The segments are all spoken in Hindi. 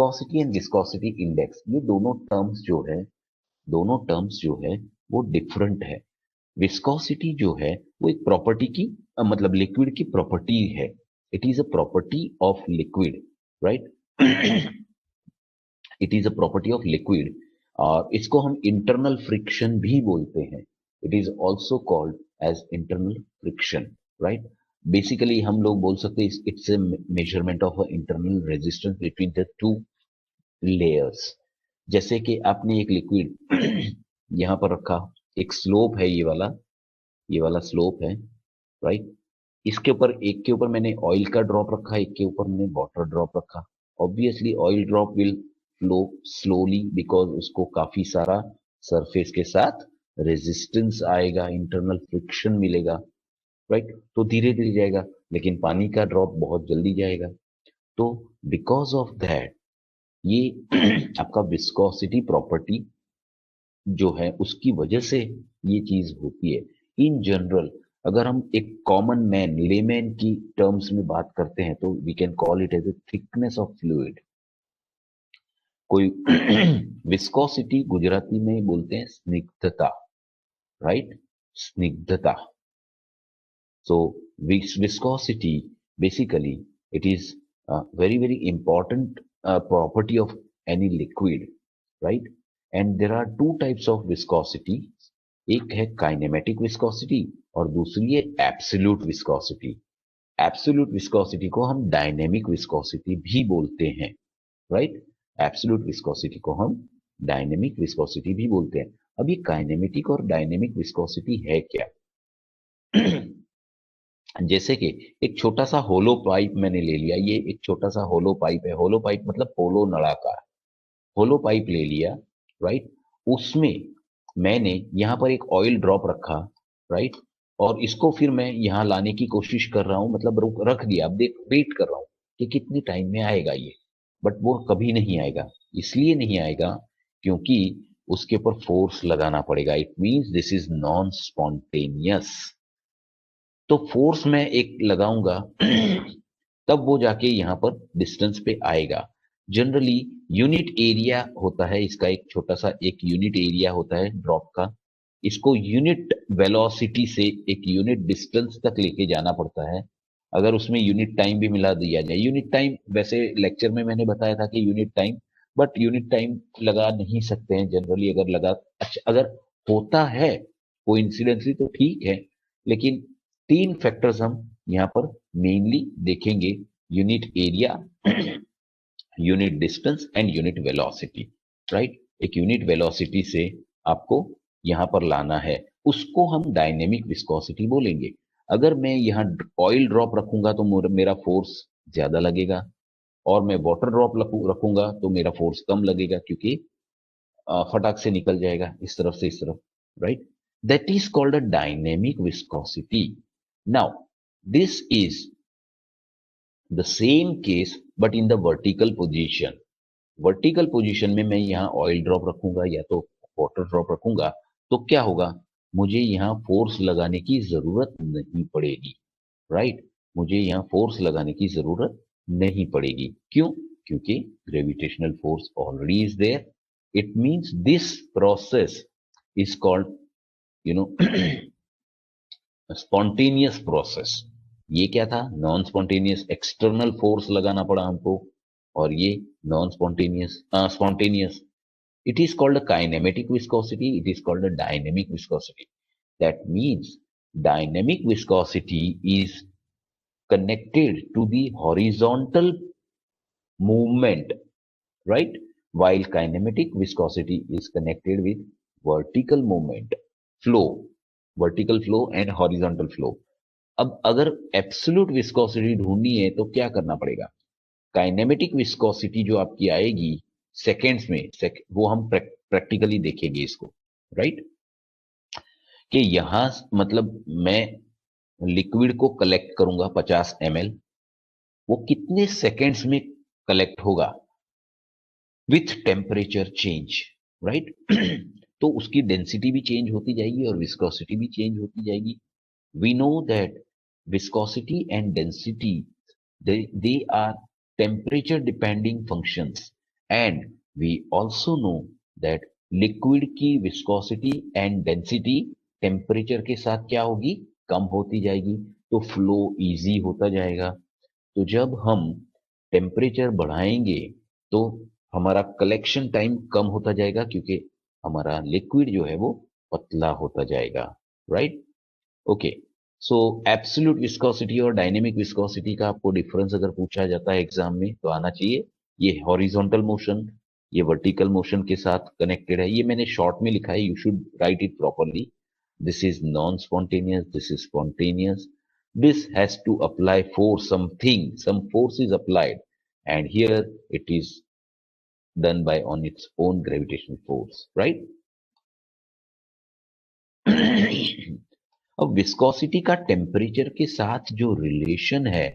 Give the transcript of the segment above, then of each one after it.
विस्कोसिटी एंड विस्कोसिटी इंडेक्स, ये दोनों टर्म्स जो है वो डिफरेंट है। विस्कोसिटी जो है वो एक प्रॉपर्टी की मतलब लिक्विड की प्रॉपर्टी है। It is a property of liquid, right. It is a property of liquid, और इसको हम इंटरनल फ्रिक्शन भी बोलते हैं। It is also called as internal friction, right. Basically हम लोग बोल सकते हैं it's a measurement of internal resistance between the two layers. जैसे कि आपने एक लिक्विड यहां पर रखा, एक स्लोप है, ये वाला स्लोप है, राइट। इसके ऊपर, एक के ऊपर मैंने ऑयल का ड्रॉप रखा, एक के ऊपर मैंने वाटर ड्रॉप रखा। Obviously oil drop will flow slowly because उसको काफी सारा सरफेस के साथ रेजिस्टेंस आएगा, इंटरनल फ्रिक्शन मिलेगा, राइट। तो धीरे धीरे जाएगा, लेकिन पानी का ड्रॉप बहुत जल्दी जाएगा। तो बिकॉज ऑफ दैट ये आपका विस्कोसिटी प्रॉपर्टी जो है उसकी वजह से ये चीज होती है। इन जनरल अगर हम एक कॉमन मैन लेमैन की टर्म्स में बात करते हैं तो we can call it as a thickness of fluid. कोई विस्कोसिटी गुजराती में बोलते हैं स्निग्धता, राइट, स्निग्धता। So viscosity basically it is a very important property of any liquid, right? And there are two types of viscosity. एक है काइनेमेटिक विस्कोसिटी और दूसरी है एब्सोल्यूट विस्कोसिटी। एब्सोल्यूट विस्कोसिटी को हम डायनेमिक विस्कोसिटी भी बोलते हैं, राइट। एब्सोल्यूट विस्कोसिटी को हम डायनेमिक विस्कोसिटी भी बोलते हैं। अब ये काइनेमेटिक और डायनेमिक विस्कोसिटी है क्या? जैसे कि एक छोटा सा होलो पाइप मैंने ले लिया, ये एक छोटा सा होलो पाइप है। होलो पाइप मतलब पोलो नळाकार। होलो पाइप ले लिया, राइट। उसमें मैंने यहां पर एक ऑयल ड्रॉप रखा, राइट। और इसको फिर मैं यहां लाने की कोशिश कर रहा हूं, मतलब रख दिया। अब देख, वेट कर रहा हूं कि कितने टाइम में आएगा ये, बट वो कभी नहीं आएगा। इसलिए नहीं आएगा क्योंकि उसके ऊपर फोर्स लगाना पड़ेगा। It means this is non spontaneous. तो फोर्स मैं एक लगाऊंगा तब वो जाके यहां पर डिस्टेंस पे आएगा। जनरली यूनिट एरिया होता है इसका, एक छोटा सा एक यूनिट एरिया होता है ड्रॉप का। इसको यूनिट वेलोसिटी से एक यूनिट डिस्टेंस तक लेके जाना पड़ता है। अगर उसमें यूनिट टाइम भी मिला दिया जाए, यूनिट टाइम वैसे लेक्चर में मैंने बताया था कि unit time, but unit time लगा नहीं सकते हैं जनरली। अगर लगा, अच्छा अगर होता है कोइंसिडेंटली तो ठीक है, लेकिन तीन फैक्टर्स हम यहां पर मेनली देखेंगे: unit area, unit distance and unit velocity, right. एक यूनिट वेलोसिटी से आपको यहां पर लाना है, उसको हम डायनेमिक विस्कोसिटी बोलेंगे। अगर मैं यहां ऑयल ड्रॉप रखूंगा तो मेरा फोर्स ज्यादा लगेगा, और मैं वाटर ड्रॉप रखूंगा तो मेरा फोर्स कम लगेगा, क्योंकि फटाक से निकल जाएगा इस तरफ से इस तरफ, right. That is called a dynamic viscosity. Now this is the same case but in the vertical position. Vertical position में मैं यहाँ ऑयल ड्रॉप रखूंगा या तो वाटर ड्रॉप रखूंगा, तो क्या होगा, मुझे यहाँ फोर्स लगाने की जरूरत नहीं पड़ेगी, राइट। मुझे यहाँ फोर्स लगाने की जरूरत नहीं पड़ेगी। क्यों? क्योंकि gravitational force already is there. It means this process is called, you know, spontaneous process. ये क्या था? Non spontaneous. एक्सटर्नल फोर्स लगाना पड़ा हमको, और ये non spontaneous, spontaneous. It is called a kinematic viscosity, it is called a dynamic viscosity. That means dynamic viscosity is connected to the horizontal movement, right? While kinematic viscosity is connected with vertical movement, flow, vertical flow and horizontal flow. अब अगर एब्सोल्यूट विस्कोसिटी ढूंढनी है तो क्या करना पड़ेगा? काइनेमेटिक विस्कोसिटी जो आपकी आएगी सेकेंड्स में, वो हम प्रैक्टिकली देखेंगे इसको, राइट। कि यहां मतलब मैं लिक्विड को कलेक्ट करूंगा 50 ml, वो कितने सेकेंड्स में कलेक्ट होगा विथ टेम्परेचर चेंज, राइट। तो उसकी डेंसिटी भी चेंज होती जाएगी और विस्कोसिटी भी चेंज होती जाएगी। We know that viscosity and density, they are temperature depending functions, and we also know that liquid की विस्कोसिटी एंड डेंसिटी टेम्परेचर के साथ क्या होगी, कम होती जाएगी, तो फ्लो इजी होता जाएगा। तो जब हम टेम्परेचर बढ़ाएंगे तो हमारा कलेक्शन टाइम कम होता जाएगा, क्योंकि हमारा लिक्विड जो है वो पतला होता जाएगा, राइट। ओके, सो एब्सोल्यूट विस्कोसिटी और डायनेमिक विस्कोसिटी का आपको डिफरेंस अगर पूछा जाता है एग्जाम में तो आना चाहिए। ये हॉरिजॉन्टल मोशन, ये वर्टिकल मोशन के साथ कनेक्टेड है। ये मैंने शॉर्ट में लिखा है, you should write it properly. This is non spontaneous, this is spontaneous. This has to apply force, something, some force is applied, and here it is done by on its own gravitational force, right? अब विस्कोसिटी का टेम्परेचर के साथ जो रिलेशन है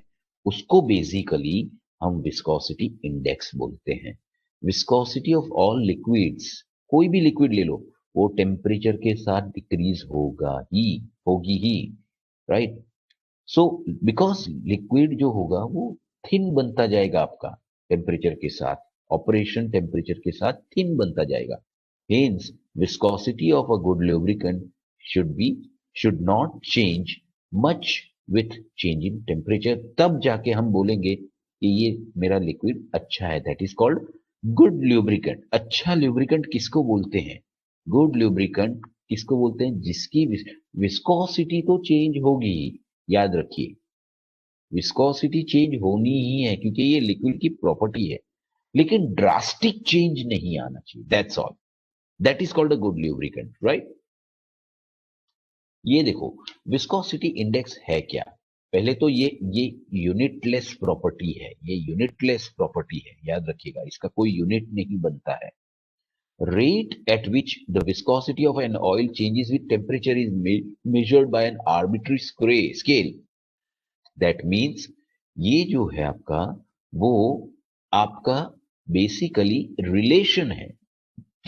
उसको बेसिकली हम विस्कोसिटी इंडेक्स बोलते हैं। विस्कोसिटी ऑफ ऑल लिक्विड्स, कोई भी लिक्विड ले लो, वो टेम्परेचर के साथ डिक्रीज होगी ही, राइट। सो बिकॉज लिक्विड जो होगा वो थिन बनता जाएगा आपका टेम्परेचर के साथ, ऑपरेशन टेम्परेचर के साथ थिन बनता जाएगा। Hence viscosity of a good lubricant should not change much with change in temperature. तब जाके हम बोलेंगे कि ये मेरा लिक्विड अच्छा है, that is called good lubricant. अच्छा ल्यूब्रिकेंट किसको बोलते हैं, गुड ल्यूब्रिकेंट किसको बोलते हैं, जिसकी विस्कोसिटी तो चेंज होगी ही, याद रखिए विस्कोसिटी चेंज होनी ही है क्योंकि ये लिक्विड की प्रॉपर्टी है, लेकिन ड्रास्टिक चेंज नहीं आना चाहिए, that's all. That is called a good lubricant, right. ये देखो विस्कोसिटी इंडेक्स है क्या, पहले तो ये यूनिटलेस प्रॉपर्टी है, ये यूनिटलेस प्रॉपर्टी है, याद रखिएगा, इसका कोई यूनिट नहीं बनता है। Rate at which the viscosity of an oil changes with temperature is measured by an arbitrary scale. That means ये जो है आपका, वो आपका बेसिकली रिलेशन है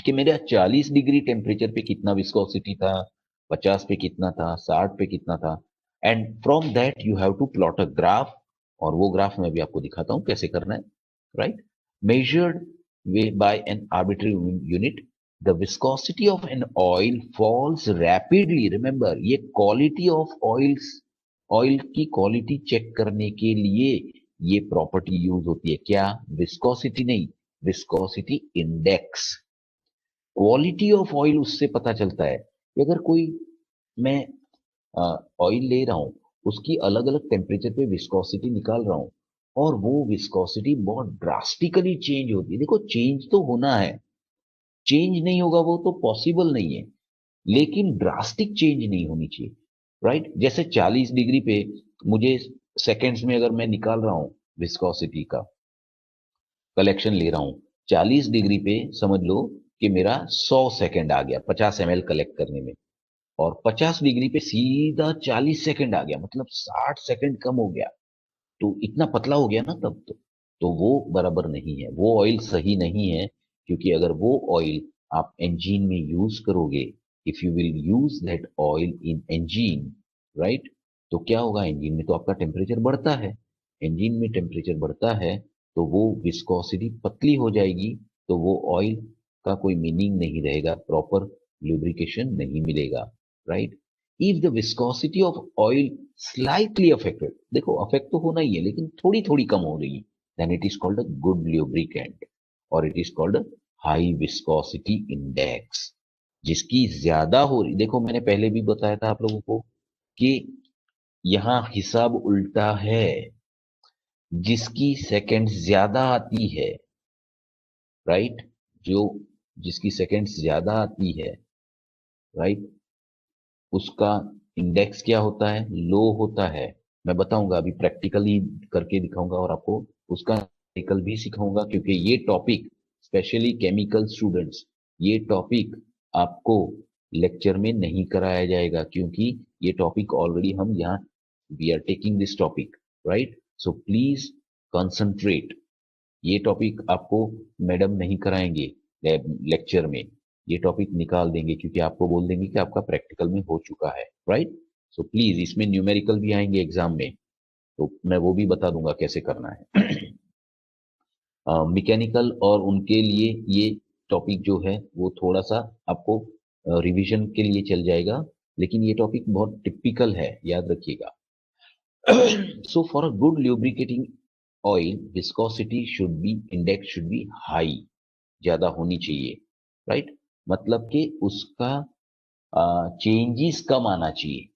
कि मेरा 40 डिग्री टेम्परेचर पे कितना विस्कोसिटी था, 50 पे कितना था, 60 पे कितना था, and from that you have to plot a graph. और वो ग्राफ मैं भी आपको दिखाता हूं कैसे करना है, right. Measured by an arbitrary unit, the viscosity of an oil falls rapidly. Remember, ये quality of oils, ऑयल की क्वालिटी चेक करने के लिए ये प्रॉपर्टी यूज होती है, क्या, विस्कोसिटी नहीं, viscosity index. Quality of oil उससे पता चलता है कि अगर कोई मैं ऑयल ले रहा हूं, उसकी अलग अलग टेम्परेचर पे विस्कोसिटी निकाल रहा हूं, और वो विस्कोसिटी बहुत ड्रास्टिकली चेंज होती है। देखो चेंज तो होना है, चेंज नहीं होगा वो तो पॉसिबल नहीं है, लेकिन ड्रास्टिक चेंज नहीं होनी चाहिए, राइट। जैसे 40 डिग्री पे मुझे सेकेंड्स में अगर मैं निकाल रहा हूं विस्कोसिटी का कलेक्शन ले रहा हूं, 40 डिग्री पे समझ लो कि मेरा 100 सेकंड आ गया 50 ml कलेक्ट करने में, और 50 डिग्री पे सीधा 40 सेकंड आ गया, मतलब 60 सेकंड कम हो गया, तो इतना पतला हो गया ना तब तो वो बराबर नहीं है, वो ऑयल सही नहीं है। क्योंकि अगर वो ऑयल आप इंजन में यूज करोगे, if you will use that oil in engine, right, तो क्या होगा, इंजन में तो आपका टेम्परेचर बढ़ता है, इंजन में टेम्परेचर बढ़ता है तो वो विस्कोसिटी पतली हो जाएगी, तो वो ऑयल का कोई मीनिंग नहीं रहेगा, प्रॉपर लुब्रिकेशन नहीं मिलेगा, right. If the viscosity of oil slightly affected, देखो अफेक्ट तो होना ही है लेकिन थोड़ी थोड़ी कम हो रही है, then it is called a good lubricant, और it is called high viscosity index. जिसकी ज्यादा हो रही, देखो मैंने पहले भी बताया था आप लोगों को कि यहां हिसाब उल्टा है, जिसकी सेकंड ज्यादा आती है, राइट, जो जिसकी सेकंड ज्यादा आती है, राइट, उसका इंडेक्स क्या होता है, लो होता है। मैं बताऊंगा अभी प्रैक्टिकली करके दिखाऊंगा, और आपको उसका प्रैक्टिकल भी सिखाऊंगा, क्योंकि ये टॉपिक स्पेशली केमिकल स्टूडेंट्स, ये टॉपिक आपको लेक्चर में नहीं कराया जाएगा, क्योंकि ये टॉपिक ऑलरेडी हम यहाँ we are taking this topic, right. So please concentrate, ये टॉपिक आपको मैडम नहीं कराएंगे लेक्चर में, ये टॉपिक निकाल देंगे, क्योंकि आपको बोल देंगे कि आपका प्रैक्टिकल में हो चुका है, राइट। सो प्लीज, इसमें न्यूमेरिकल भी आएंगे एग्जाम में, तो मैं वो भी बता दूंगा कैसे करना है। मैकेनिकल और उनके लिए ये टॉपिक जो है वो थोड़ा सा आपको रिवीजन के लिए चल जाएगा, लेकिन ये टॉपिक बहुत टिपिकल है, याद रखिएगा। So for a good lubricating oil, viscosity should be index should be high, ज्यादा होनी चाहिए, राइट। मतलब कि उसका चेंजेस कम आना चाहिए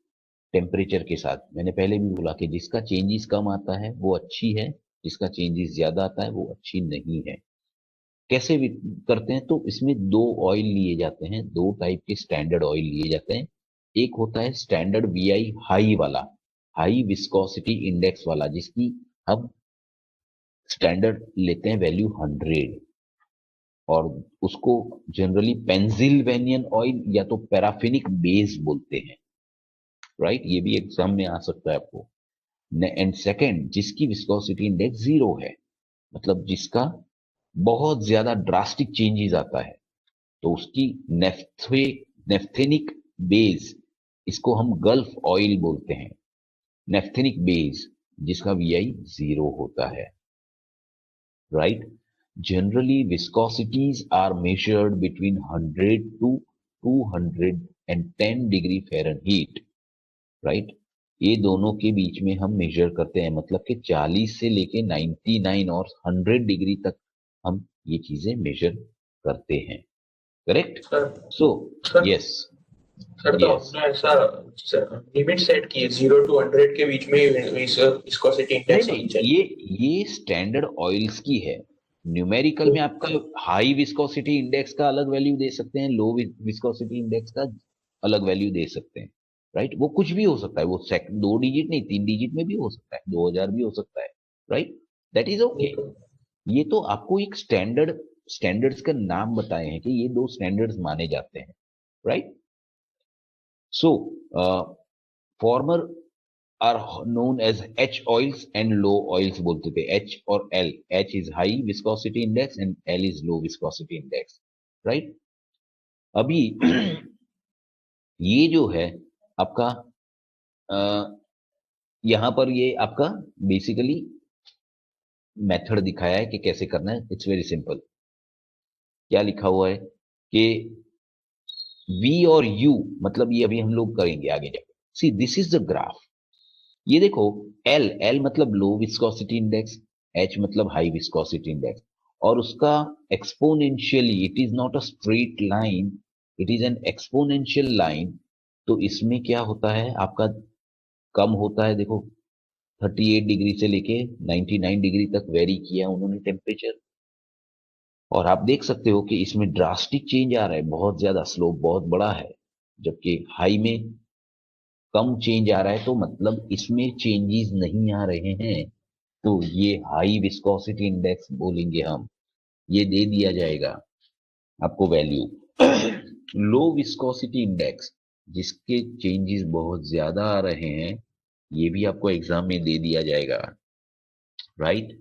टेम्परेचर के साथ। मैंने पहले भी बोला कि जिसका चेंजेस कम आता है वो अच्छी है, जिसका चेंजेस ज्यादा आता है वो अच्छी नहीं है। कैसे भी करते हैं, तो इसमें दो ऑयल लिए जाते हैं, दो टाइप के स्टैंडर्ड ऑयल लिए जाते हैं। एक होता है स्टैंडर्ड वीआई हाई वाला, हाई विस्कोसिटी इंडेक्स वाला, जिसकी हम स्टैंडर्ड लेते हैं वैल्यू 100, और उसको जनरली पेंसिल्वेनियन ऑयल या तो पैराफिनिक बेस बोलते हैं, राइट। ये भी एग्जाम में आ सकता है आपको। एंड सेकेंड, जिसकी विस्कोसिटी इंडेक्स 0 है, मतलब जिसका बहुत ज्यादा ड्रास्टिक चेंजेस आता है, तो उसकी नेफ्थेनिक बेस, इसको हम गल्फ ऑयल बोलते हैं, नेफ्थेनिक बेस, जिसका वीआई 0 होता है, right. Generally viscosities are measured between 100 to 210 degree Fahrenheit, right. ये दोनों के बीच में हम मेजर करते हैं, मतलब कि 40 से लेके 99 और 100 डिग्री तक हम ये चीजें मेजर करते हैं, correct. Sir so sir yes, sir तो यस, हमने ऐसा लिमिट सेट की है 0 to 100 के बीच में विस्कोसिटी नहीं इंडेक्स नहीं, होनी चाहिए। ये स्टैंडर्ड ऑयल्स की है। न्यूमेरिकल में आपका हाई विस्कोसिटी इंडेक्स का अलग वैल्यू दे सकते हैं, लो विस्कोसिटी इंडेक्स का अलग वैल्यू दे सकते हैं, राइट। वो कुछ भी हो सकता है, वो 2 डिजिट नहीं 3 डिजिट में भी हो सकता है, 2000 भी हो सकता है, राइट। That is okay. ये तो आपको एक स्टैंडर्ड्स का नाम बताए हैं कि ये दो स्टैंडर्ड्स माने जाते हैं, right. So former are known as H oils and low oils बोलते थे, एच और L. H is high viscosity index and L is low viscosity index, right. अभी ये जो है आपका यहां पर ये आपका बेसिकली मेथड दिखाया है कि कैसे करना है। It's very simple. क्या लिखा हुआ है कि V और U, मतलब ये अभी हम लोग करेंगे आगे जाके। See this is the graph. ये देखो, L मतलब लो विस्कोसिटी इंडेक्स, H मतलब हाई विस्कोसिटी इंडेक्स, और उसका exponentially, it is not a straight line, it is an exponential line. तो इसमें क्या होता है आपका, कम होता है, देखो 38 डिग्री से लेके 99 डिग्री तक वेरी किया उन्होंने टेम्परेचर। और आप देख सकते हो कि इसमें ड्रास्टिक चेंज आ रहा है, बहुत ज्यादा स्लोप बहुत बड़ा है, जबकि हाई में कम चेंज आ रहा है, तो मतलब इसमें चेंजेस नहीं आ रहे हैं। तो ये हाई विस्कोसिटी इंडेक्स बोलेंगे हम, ये दे दिया जाएगा आपको वैल्यू। लो विस्कोसिटी इंडेक्स, जिसके चेंजेस बहुत ज्यादा आ रहे हैं, ये भी आपको एग्जाम में दे दिया जाएगा, राइट।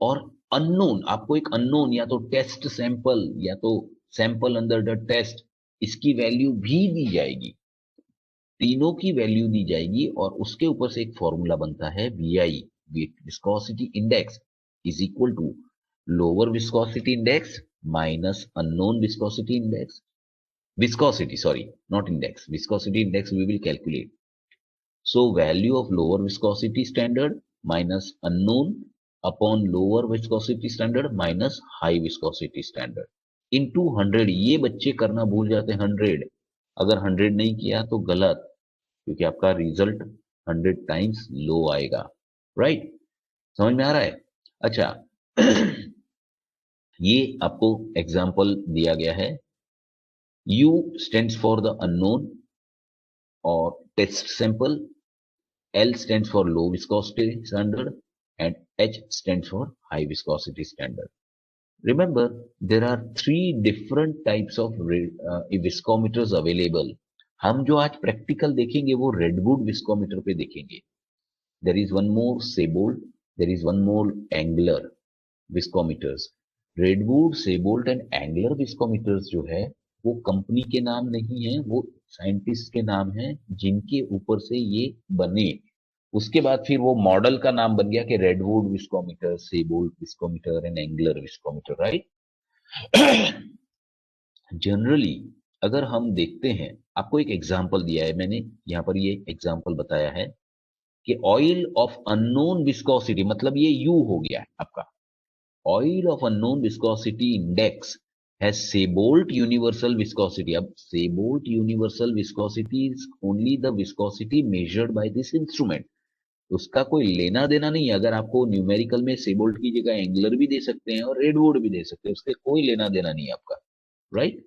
और अननोन, आपको एक अननोन या तो टेस्ट सैंपल या तो सैंपल अंडर द टेस्ट, इसकी वैल्यू भी दी जाएगी, तीनों की वैल्यू दी जाएगी, और उसके ऊपर से एक फॉर्मूला बनता है VI, viscosity index, is equal to lower viscosity index minus unknown viscosity index, viscosity, sorry, not index, viscosity index we will calculate. So value of lower viscosity standard minus unknown upon lower viscosity standard minus high viscosity standard into 100। ये बच्चे करना भूल जाते हैं 100, अगर 100 नहीं किया तो गलत, क्योंकि आपका रिजल्ट 100 टाइम्स लो आएगा, राइट। समझ में आ रहा है? अच्छा। ये आपको एग्जाम्पल दिया गया है। U stands for the unknown or test sample, L stands for low viscosity standard, and H stands for high viscosity standard. Remember, there are three different types of viscometers available. हम जो आज प्रैक्टिकल देखेंगे वो रेडवुड विस्कोमीटर पे देखेंगे। There is one more Sebold, there is one more Angler viscometers. Redwood, Saybolt and Engler viscometers जो है वो कंपनी के नाम नहीं है, वो साइंटिस्ट के नाम है जिनके ऊपर से ये बने। उसके बाद फिर वो मॉडल का नाम बन गया कि Redwood viscometer, Saybolt viscometer and Engler viscometer, right. Generally अगर हम देखते हैं, आपको एक एग्जांपल दिया है मैंने, यहां पर ये एग्जांपल बताया है कि ऑयल ऑफ अननोन विस्कोसिटी, मतलब ये यू हो गया है आपका, oil of unknown viscosity index has Saybolt universal viscosity. अब Saybolt universal viscosity is only the viscosity measured by this instrument. उसका कोई लेना देना नहीं है। अगर आपको न्यूमेरिकल में सेबोल्ट की जगह एंगलर भी दे सकते हैं और रेडवुड भी दे सकते हैं, उसके कोई लेना देना नहीं है आपका, right.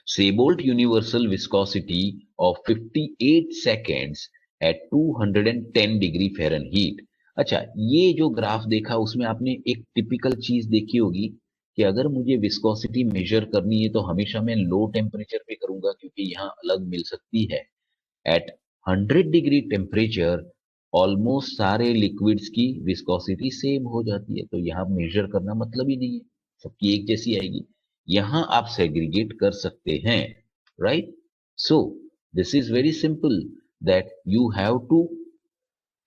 Seabolt universal viscosity of 58 seconds at 210 degree Fahrenheit. अच्छा, ये जो ग्राफ देखा उसमें आपने एक टिपिकल चीज देखी होगी कि अगर मुझे विस्कोसिटी मेजर करनी है तो हमेशा मैं लो टेम्परेचर पे करूंगा, क्योंकि यहाँ अलग मिल सकती है। एट 100 डिग्री टेम्परेचर ऑलमोस्ट सारे लिक्विड्स की विस्कोसिटी सेम हो जाती है, तो यहाँ मेजर करना मतलब ही नहीं है, सबकी एक जैसी आएगी। यहां आप सेग्रीगेट कर सकते हैं, right. So this is very simple, that you have to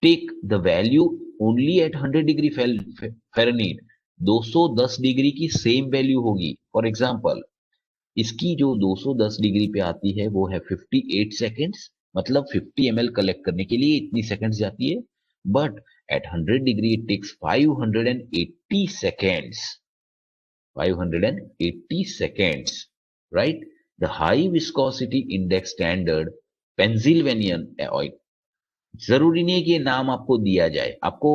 take the value only at 100 degree Fahrenheit. 210 degree की सेम वैल्यू होगी। फॉर एग्जांपल, इसकी जो 210 डिग्री पे आती है वो है 58 सेकेंड्स, मतलब 50 ml कलेक्ट करने के लिए इतनी सेकेंड्स जाती है। But at 100 degree it takes 580 seconds, 580 seconds, right? The high viscosity index standard Pennsylvanian oil, जरूरी नहीं है कि ये नाम आपको दिया जाए, आपको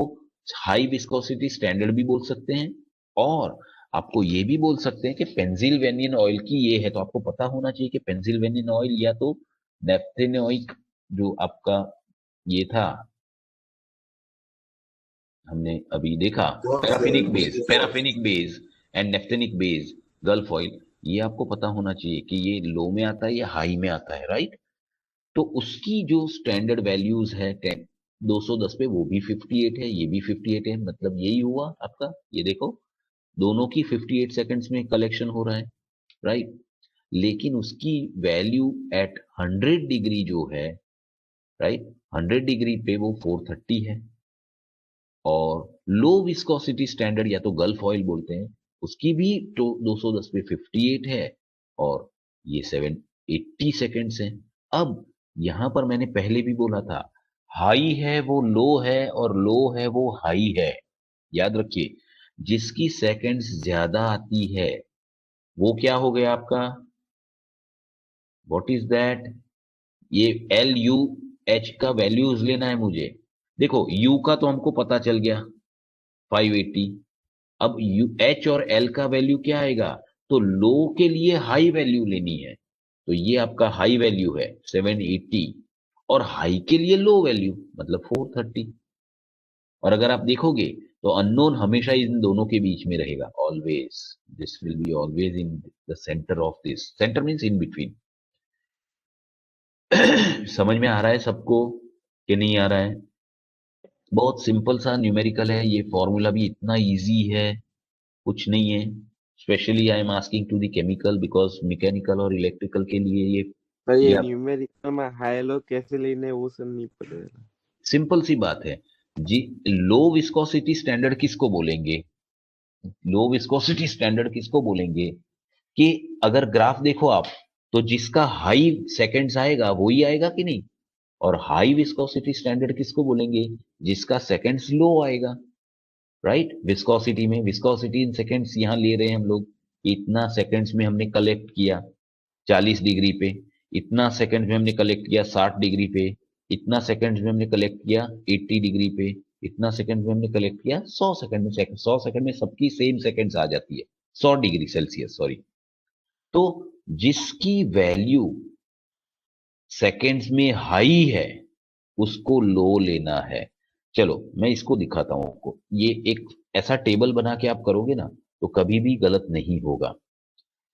हाई विस्कोसिटी स्टैंडर्ड भी बोल सकते हैं और आपको ये भी बोल सकते हैं कि पेंसिल्वेनियन ऑयल की ये है। तो आपको पता होना चाहिए कि पेंसिल्वेनियन ऑयल या तो नेफ्थेनोइक जो आपका ये था, हमने अभी देखा paraffinic base and नेफ्थेनिक base, gulf oil, ये आपको पता होना चाहिए कि ये लो में आता है या हाई में आता है, राइट। तो उसकी जो स्टैंडर्ड वैल्यूज है 10 210 पे, वो भी 58 है, ये भी 58 है, मतलब यही हुआ आपका। ये देखो, दोनों की 58 सेकंड्स में कलेक्शन हो रहा है, राइट। लेकिन उसकी वैल्यू एट 100 डिग्री जो है, राइट, 100 डिग्री पे वो 430 है। और लो विस्कोसिटी स्टैंडर्ड या तो गल्फ ऑयल बोलते हैं, उसकी भी तो 210 पे 58 है और ये 780 सेकेंड्स हैं। अब यहां पर मैंने पहले भी बोला था, हाई है वो लो है और लो है वो हाई है। याद रखिए, जिसकी सेकेंड्स ज्यादा आती है वो क्या हो गया आपका, व्हाट इज दैट, ये एल यू एच का वैल्यूज लेना है मुझे। देखो, यू का तो हमको पता चल गया 580। अब यू एच और एल का वैल्यू क्या आएगा, तो लो के लिए हाई वैल्यू लेनी है, तो ये आपका हाई वैल्यू है 780 और हाई के लिए लो वैल्यू मतलब 430। और अगर आप देखोगे तो अननोन हमेशा इन दोनों के बीच में रहेगा, always, this will be always in the centre of this, centre means in between. समझ में आ रहा है सबको कि नहीं आ रहा है? बहुत सिंपल सा न्यूमेरिकल है, ये फॉर्मूला भी इतना इजी है, कुछ नहीं है। Specially I am asking to the chemical because mechanical और इलेक्ट्रिकल के लिए तो ये ये आप न्यूमेरिकल में हाई लो कैसे लेने वो सब नहीं पता। सिंपल सी बात है जी। लो विस्कोसिटी स्टैंडर्ड किसको बोलेंगे, लो विस्कोसिटी स्टैंडर्ड किसको बोलेंगे कि अगर ग्राफ देखो आप, तो जिसका हाई सेकंड्स आएगा वही आएगा कि नहीं। और हाई विस्कोसिटी स्टैंडर्ड किसको बोलेंगे, जिसका सेकंड्स लो आएगा, राइट। विस्कोसिटी में विस्कोसिटी इन सेकंड्स यहां ले रहे हैं हम लोग, इतना सेकंड्स में हमने कलेक्ट किया 40 डिग्री पे, इतना सेकंड में हमने कलेक्ट किया 60 डिग्री पे, इतना सेकंड में हमने कलेक्ट किया 80 डिग्री पे, इतना सेकंड में हमने कलेक्ट किया 100 सेकंड में। 100 सेकंड में सबकी सेम सेकंड्स आ जाती है, 100 डिग्री सेल्सियस, सॉरी। तो जिसकी वैल्यू सेकंड्स में हाई है उसको लो लेना है। चलो मैं इसको दिखाता हूं आपको, ये एक ऐसा टेबल बना के आप करोगे ना तो कभी भी गलत नहीं होगा।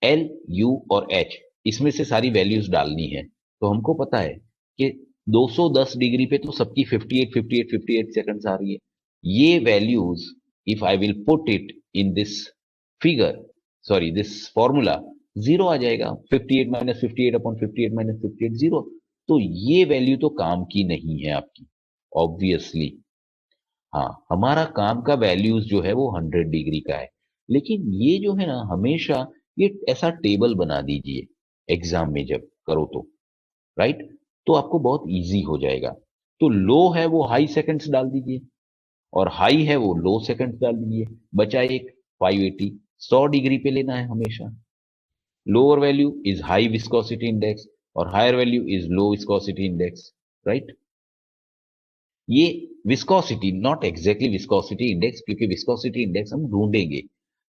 एल, यू और एच, इसमें से सारी वैल्यूज डालनी है। तो हमको पता है कि 210 डिग्री पे तो सबकी 58 सेकंड्स आ रही है। ये values if I will put it in this figure, sorry this formula, zero आ जाएगा। 58 माइनस 58 अपॉन 58 माइनस 58, जीरो। तो ये वैल्यू तो काम की नहीं है आपकी, ऑब्वियसली। हाँ, हमारा काम का वैल्यूज जो है वो 100 डिग्री का है, लेकिन ये जो है ना हमेशा ये ऐसा टेबल बना दीजिए एग्जाम में जब करो तो, राइट? तो आपको बहुत इजी हो जाएगा। तो लो है वो हाई सेकंड्स डाल दीजिए, और हाई है वो लो सेकंड्स डाल दीजिए। बचा एक 580, 100 डिग्री पे लेना है हमेशा। Lower value is high viscosity index और higher value is low viscosity index, right? ये viscosity, not exactly viscosity index, क्योंकि विस्कोसिटी इंडेक्स हम ढूंढेंगे।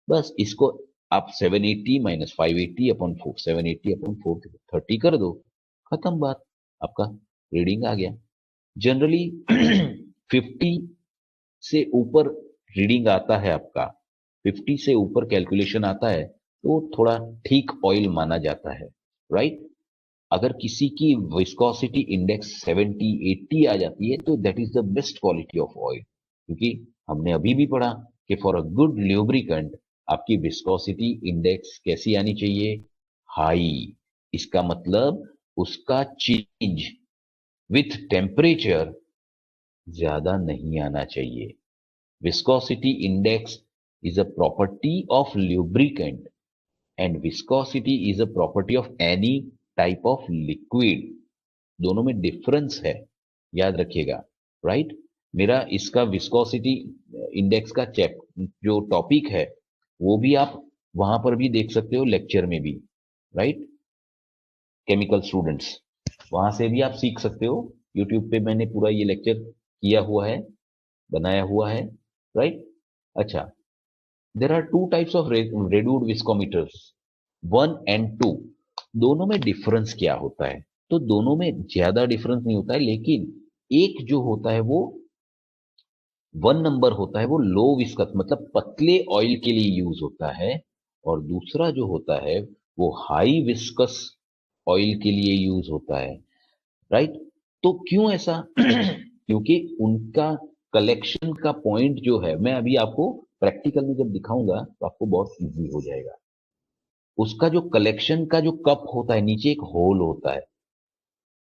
बस इसको आप 780 माइनस 580 अपॉन 4, 780 अपॉन 430 कर दो, खत्म बात, आपका रीडिंग आ गया। जनरली 50 से ऊपर रीडिंग आता है आपका, 50 से ऊपर कैलकुलेशन आता है तो थोड़ा ठीक ऑयल माना जाता है, राइट? अगर किसी की विस्कोसिटी इंडेक्स 70 80 आ जाती है तो that is the best quality of oil, क्योंकि हमने अभी भी पढ़ा कि फॉर अ गुड ल्यूब्रिकेंट आपकी विस्कोसिटी इंडेक्स कैसी आनी चाहिए? हाई। इसका मतलब उसका चेंज विथ टेम्परेचर ज्यादा नहीं आना चाहिए। Viscosity index is a property of lubricant and viscosity is a property of any type of liquid. दोनों में डिफरेंस है, याद रखिएगा, राइट? मेरा इसका विस्कोसिटी इंडेक्स का चैप जो टॉपिक है वो भी आप वहां पर भी देख सकते हो, लेक्चर में भी, राइट? केमिकल स्टूडेंट्स, वहां से भी आप सीख सकते हो। यूट्यूब पे मैंने पूरा ये लेक्चर किया हुआ है, बनाया हुआ है, राइट? अच्छा, there are two types of redwood viscometers, 1 and 2। दोनों में डिफरेंस क्या होता है? तो दोनों में ज्यादा डिफरेंस नहीं होता है, लेकिन एक जो होता है वो 1 नंबर होता है, वो लो विस्कस मतलब पतले ऑयल के लिए यूज होता है, और दूसरा जो होता है वो हाई विस्कस ऑयल के लिए यूज होता है, राइट? तो क्यों ऐसा? क्योंकि उनका कलेक्शन का पॉइंट जो है, मैं अभी आपको प्रैक्टिकल में जब दिखाऊंगा तो आपको बहुत इजी हो जाएगा। उसका जो कलेक्शन का जो कप होता है, नीचे एक होल होता है।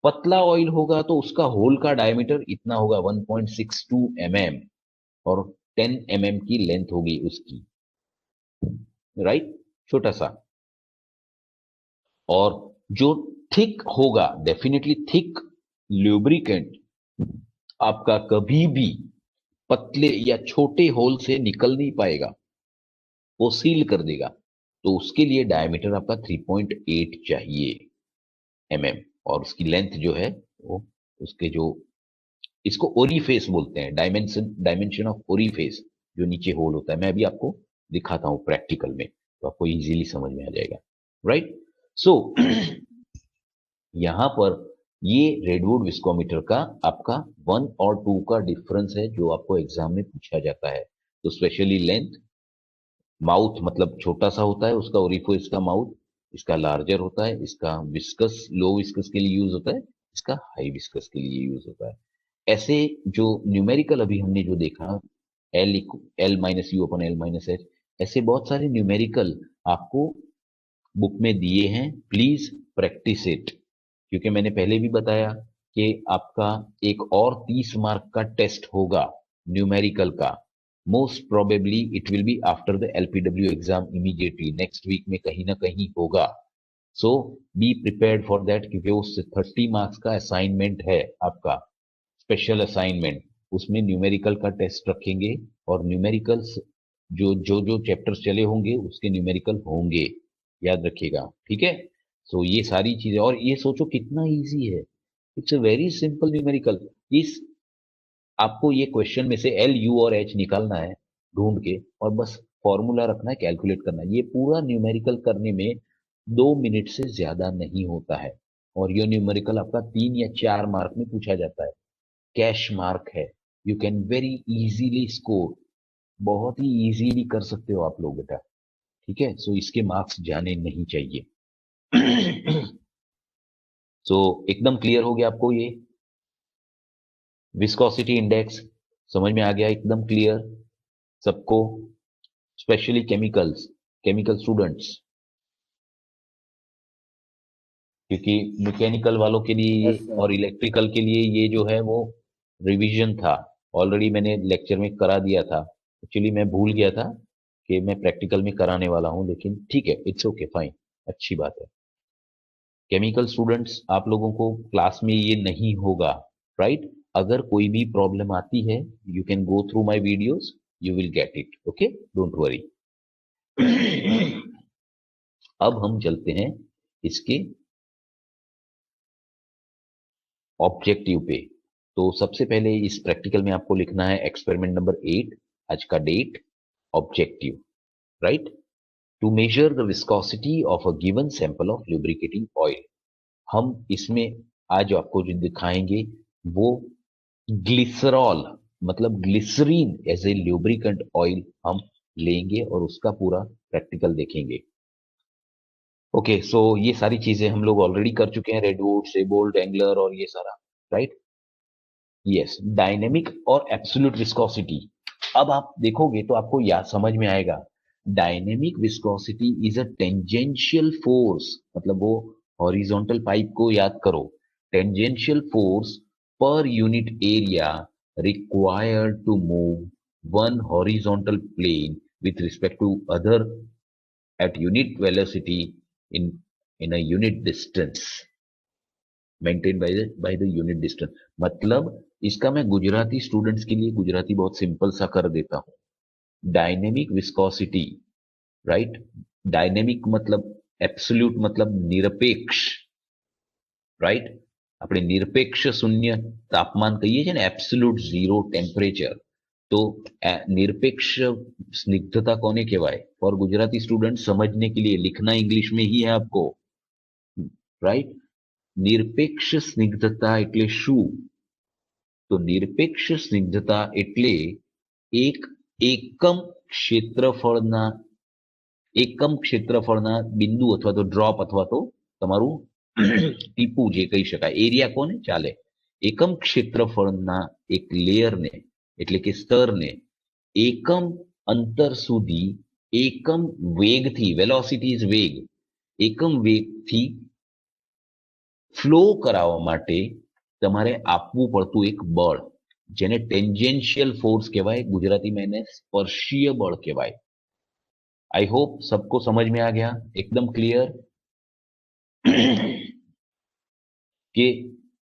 पतला ऑयल होगा तो उसका होल का डायमीटर इतना होगा, 1.62 mm, और 10 mm की लेंथ होगी उसकी, राइट? छोटा सा। और जो थिक होगा, डेफिनेटली थिक ल्यूब्रिकेंट आपका कभी भी पतले या छोटे होल से निकल नहीं पाएगा, वो सील कर देगा। तो उसके लिए डायमीटर आपका 3.8 चाहिए mm, और उसकी लेंथ जो है वो उसके जो, इसको ओरीफेस बोलते हैं, डायमेंशन डायमेंशन ऑफ ओरीफेस, जो नीचे होल होता है। मैं अभी आपको दिखाता हूं प्रैक्टिकल में, तो आपको इजीली समझ में आ जाएगा, राइट? सो यहां पर ये रेडवुड विस्कोमीटर का आपका 1 और 2 का डिफरेंस है जो आपको एग्जाम में पूछा जाता है। तो स्पेशली लेंथ, माउथ मतलब छोटा सा होता है उसका ओरिफिस का माउथ, इसका लार्जर होता है, इसका विस्कस लो विस्कस के लिए यूज होता है, इसका हाई विस्कस के लिए यूज होता है। ऐसे जो न्यूमेरिकल अभी हमने जो देखा, L minus you upon L minus H, ऐसे बहुत सारे न्यूमेरिकल आपको बुक में दिए हैं। प्लीज प्रैक्टिस इट, क्योंकि मैंने पहले भी बताया कि आपका एक और 30 मार्क का टेस्ट होगा न्यूमेरिकल का। Most probably it will be after the LPW exam, immediately next week में कहीं ना कहीं होगा। So be prepared for that, क्योंकि वो 30 मार्क्स का असाइनमेंट है आपका, स्पेशल असाइनमेंट। उसमें न्यूमेरिकल का टेस्ट रखेंगे, और न्यूमेरिकल्स जो जो जो चैप्टर्स चले होंगे उसके न्यूमेरिकल होंगे, याद रखिएगा, ठीक है? सो ये सारी चीजें, और ये सोचो कितना इजी है, it's a very simple numerical. इस आपको ये क्वेश्चन में से एल यू और एच निकालना है ढूंढ के, और बस फॉर्मूला रखना है, कैलकुलेट करना है। ये पूरा न्यूमेरिकल करने में 2 मिनट से ज्यादा नहीं होता है, और ये न्यूमेरिकल आपका 3 या 4 मार्क में पूछा जाता है, कैश मार्क है। You can very easily score, बहुत ही इजीली कर सकते हो आप लोग बेटा, ठीक है? सो इसके मार्क्स जाने नहीं चाहिए। सो एकदम क्लियर हो गया आपको ये विस्कोसिटी इंडेक्स, समझ में आ गया एकदम क्लियर सबको? स्पेशली केमिकल्स, केमिकल स्टूडेंट्स, क्योंकि मैकेनिकल वालों के लिए यस सर। और इलेक्ट्रिकल के लिए ये जो है वो रिवीजन था, ऑलरेडी मैंने लेक्चर में करा दिया था। एक्चुअली मैं भूल गया था कि मैं प्रैक्टिकल में कराने वाला हूं, लेकिन ठीक है, इट्स ओके, फाइन, अच्छी बात है। केमिकल स्टूडेंट्स, आप लोगों को क्लास में ये नहीं होगा, राइट? अगर कोई भी प्रॉब्लम आती है, you can go through my videos, you will get it, okay, don't worry. अब हम चलते हैं इसके ऑब्जेक्टिव पे। तो सबसे पहले इस प्रैक्टिकल में आपको लिखना है एक्सपेरिमेंट नंबर 8, आज का date, objective, right? To measure the viscosity of a given sample of lubricating oil. हम इसमें आज आपको जो दिखाएंगे वो ग्लिसरॉल, मतलब glycerine as a lubricant oil हम लेंगे और उसका पूरा प्रैक्टिकल देखेंगे। ओके, सो ये सारी चीजें हम लोग ऑलरेडी कर चुके हैं, रेडवुड, सेबोल्ट, एंगलर और ये सारा, राइट? यस, डायनेमिक और एब्सोल्यूट विस्कोसिटी। अब आप देखोगे तो आपको याद समझ में आएगा। Dynamic viscosity is a tangential force, मतलब वो हॉरिजॉन्टल पाइप को याद करो, tangential force per unit area required to move one horizontal plane with respect to other at unit velocity in in a unit distance maintained by the unit distance। मतलब इसका मैं गुजराती स्टूडेंट्स के लिए गुजराती बहुत सिंपल सा कर देता हूं। Dynamic viscosity, right? डायनेमिक मतलब एब्सोल्यूट, मतलब निरपेक्ष, राइट? આપણે નિરપેક્ષ શૂન્ય તાપમાન કહીએ છીએ ને, એબ્સોલ્યુટ ઝીરો ટેમ્પરેચર। तो निरपेक्ष स्निग्धता कोने कहवाय? फॉर गुजराती स्टूडेंट समझने के लिए लिखना इंग्लिश में ही है आपको, राइट? निरपेक्ष स्निग्धता એટલે શું? तो निरपेक्ष स्निग्धता એટલે એક એકમ ક્ષેત્રફળના બિંદુ અથવા તો ડ્રોપ અથવા તો તમારું ટીપું જે કહી શકાય, એરિયા કોને ચાલે, એકમ ક્ષેત્રફળના એક લેયરને એટલે કે સ્તરને એકમ અંતર સુધી એકમ વેગથી, વેલોસિટી ઇઝ વેગ, એકમ વેગથી ફ્લો કરાવવા માટે તમારે આપવું પડતું એક બળ, જેને ટેન્જેન્શિયલ फोर्स કહેવાય, ગુજરાતીમાં એને સ્પર્શીય બળ કહેવાય। आई होप सबको समझ में आ गया, एकदम क्लियर। कि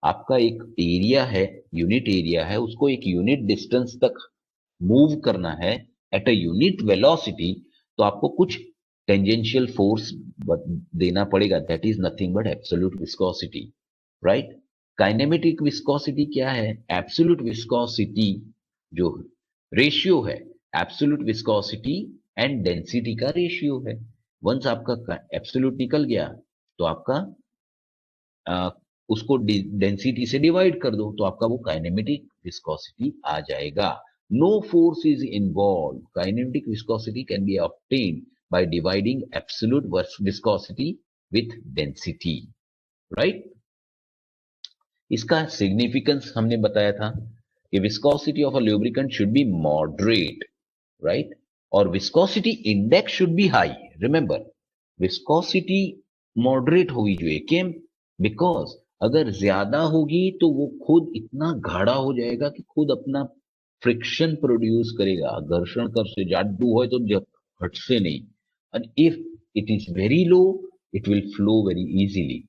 आपका एक एरिया है, यूनिट एरिया है, उसको एक यूनिट डिस्टेंस तक मूव करना है एट अ यूनिट वेलोसिटी, तो आपको कुछ टेंजेंशियल फोर्स देना पड़ेगा, that is nothing but absolute viscosity, right? Kinematic viscosity क्या है? एब्सोल्यूट विस्कोसिटी जो रेशियो है, एब्सोल्यूट विस्कोसिटी एंड डेंसिटी का रेशियो है। वंस आपका एब्सोल्यूट निकल गया तो आपका उसको डेंसिटी से डिवाइड कर दो, तो आपका वो काइनेमेटिक विस्कोसिटी आ जाएगा। No force is involve, kinematic viscosity can be obtained by dividing absolute viscosity with density, right? इसका सिग्निफिकेंस हमने बताया था कि viscosity of a lubricant should be moderate, right? और viscosity index should be high. Remember, viscosity moderate होगी जो, केम? बिकॉज अगर ज्यादा होगी तो वो खुद इतना गाढ़ा हो जाएगा कि खुद अपना फ्रिक्शन प्रोड्यूस करेगा, घर्षण कर से जाडू हो तो जब हटसे नहीं, and if it is very low it will flow very easily.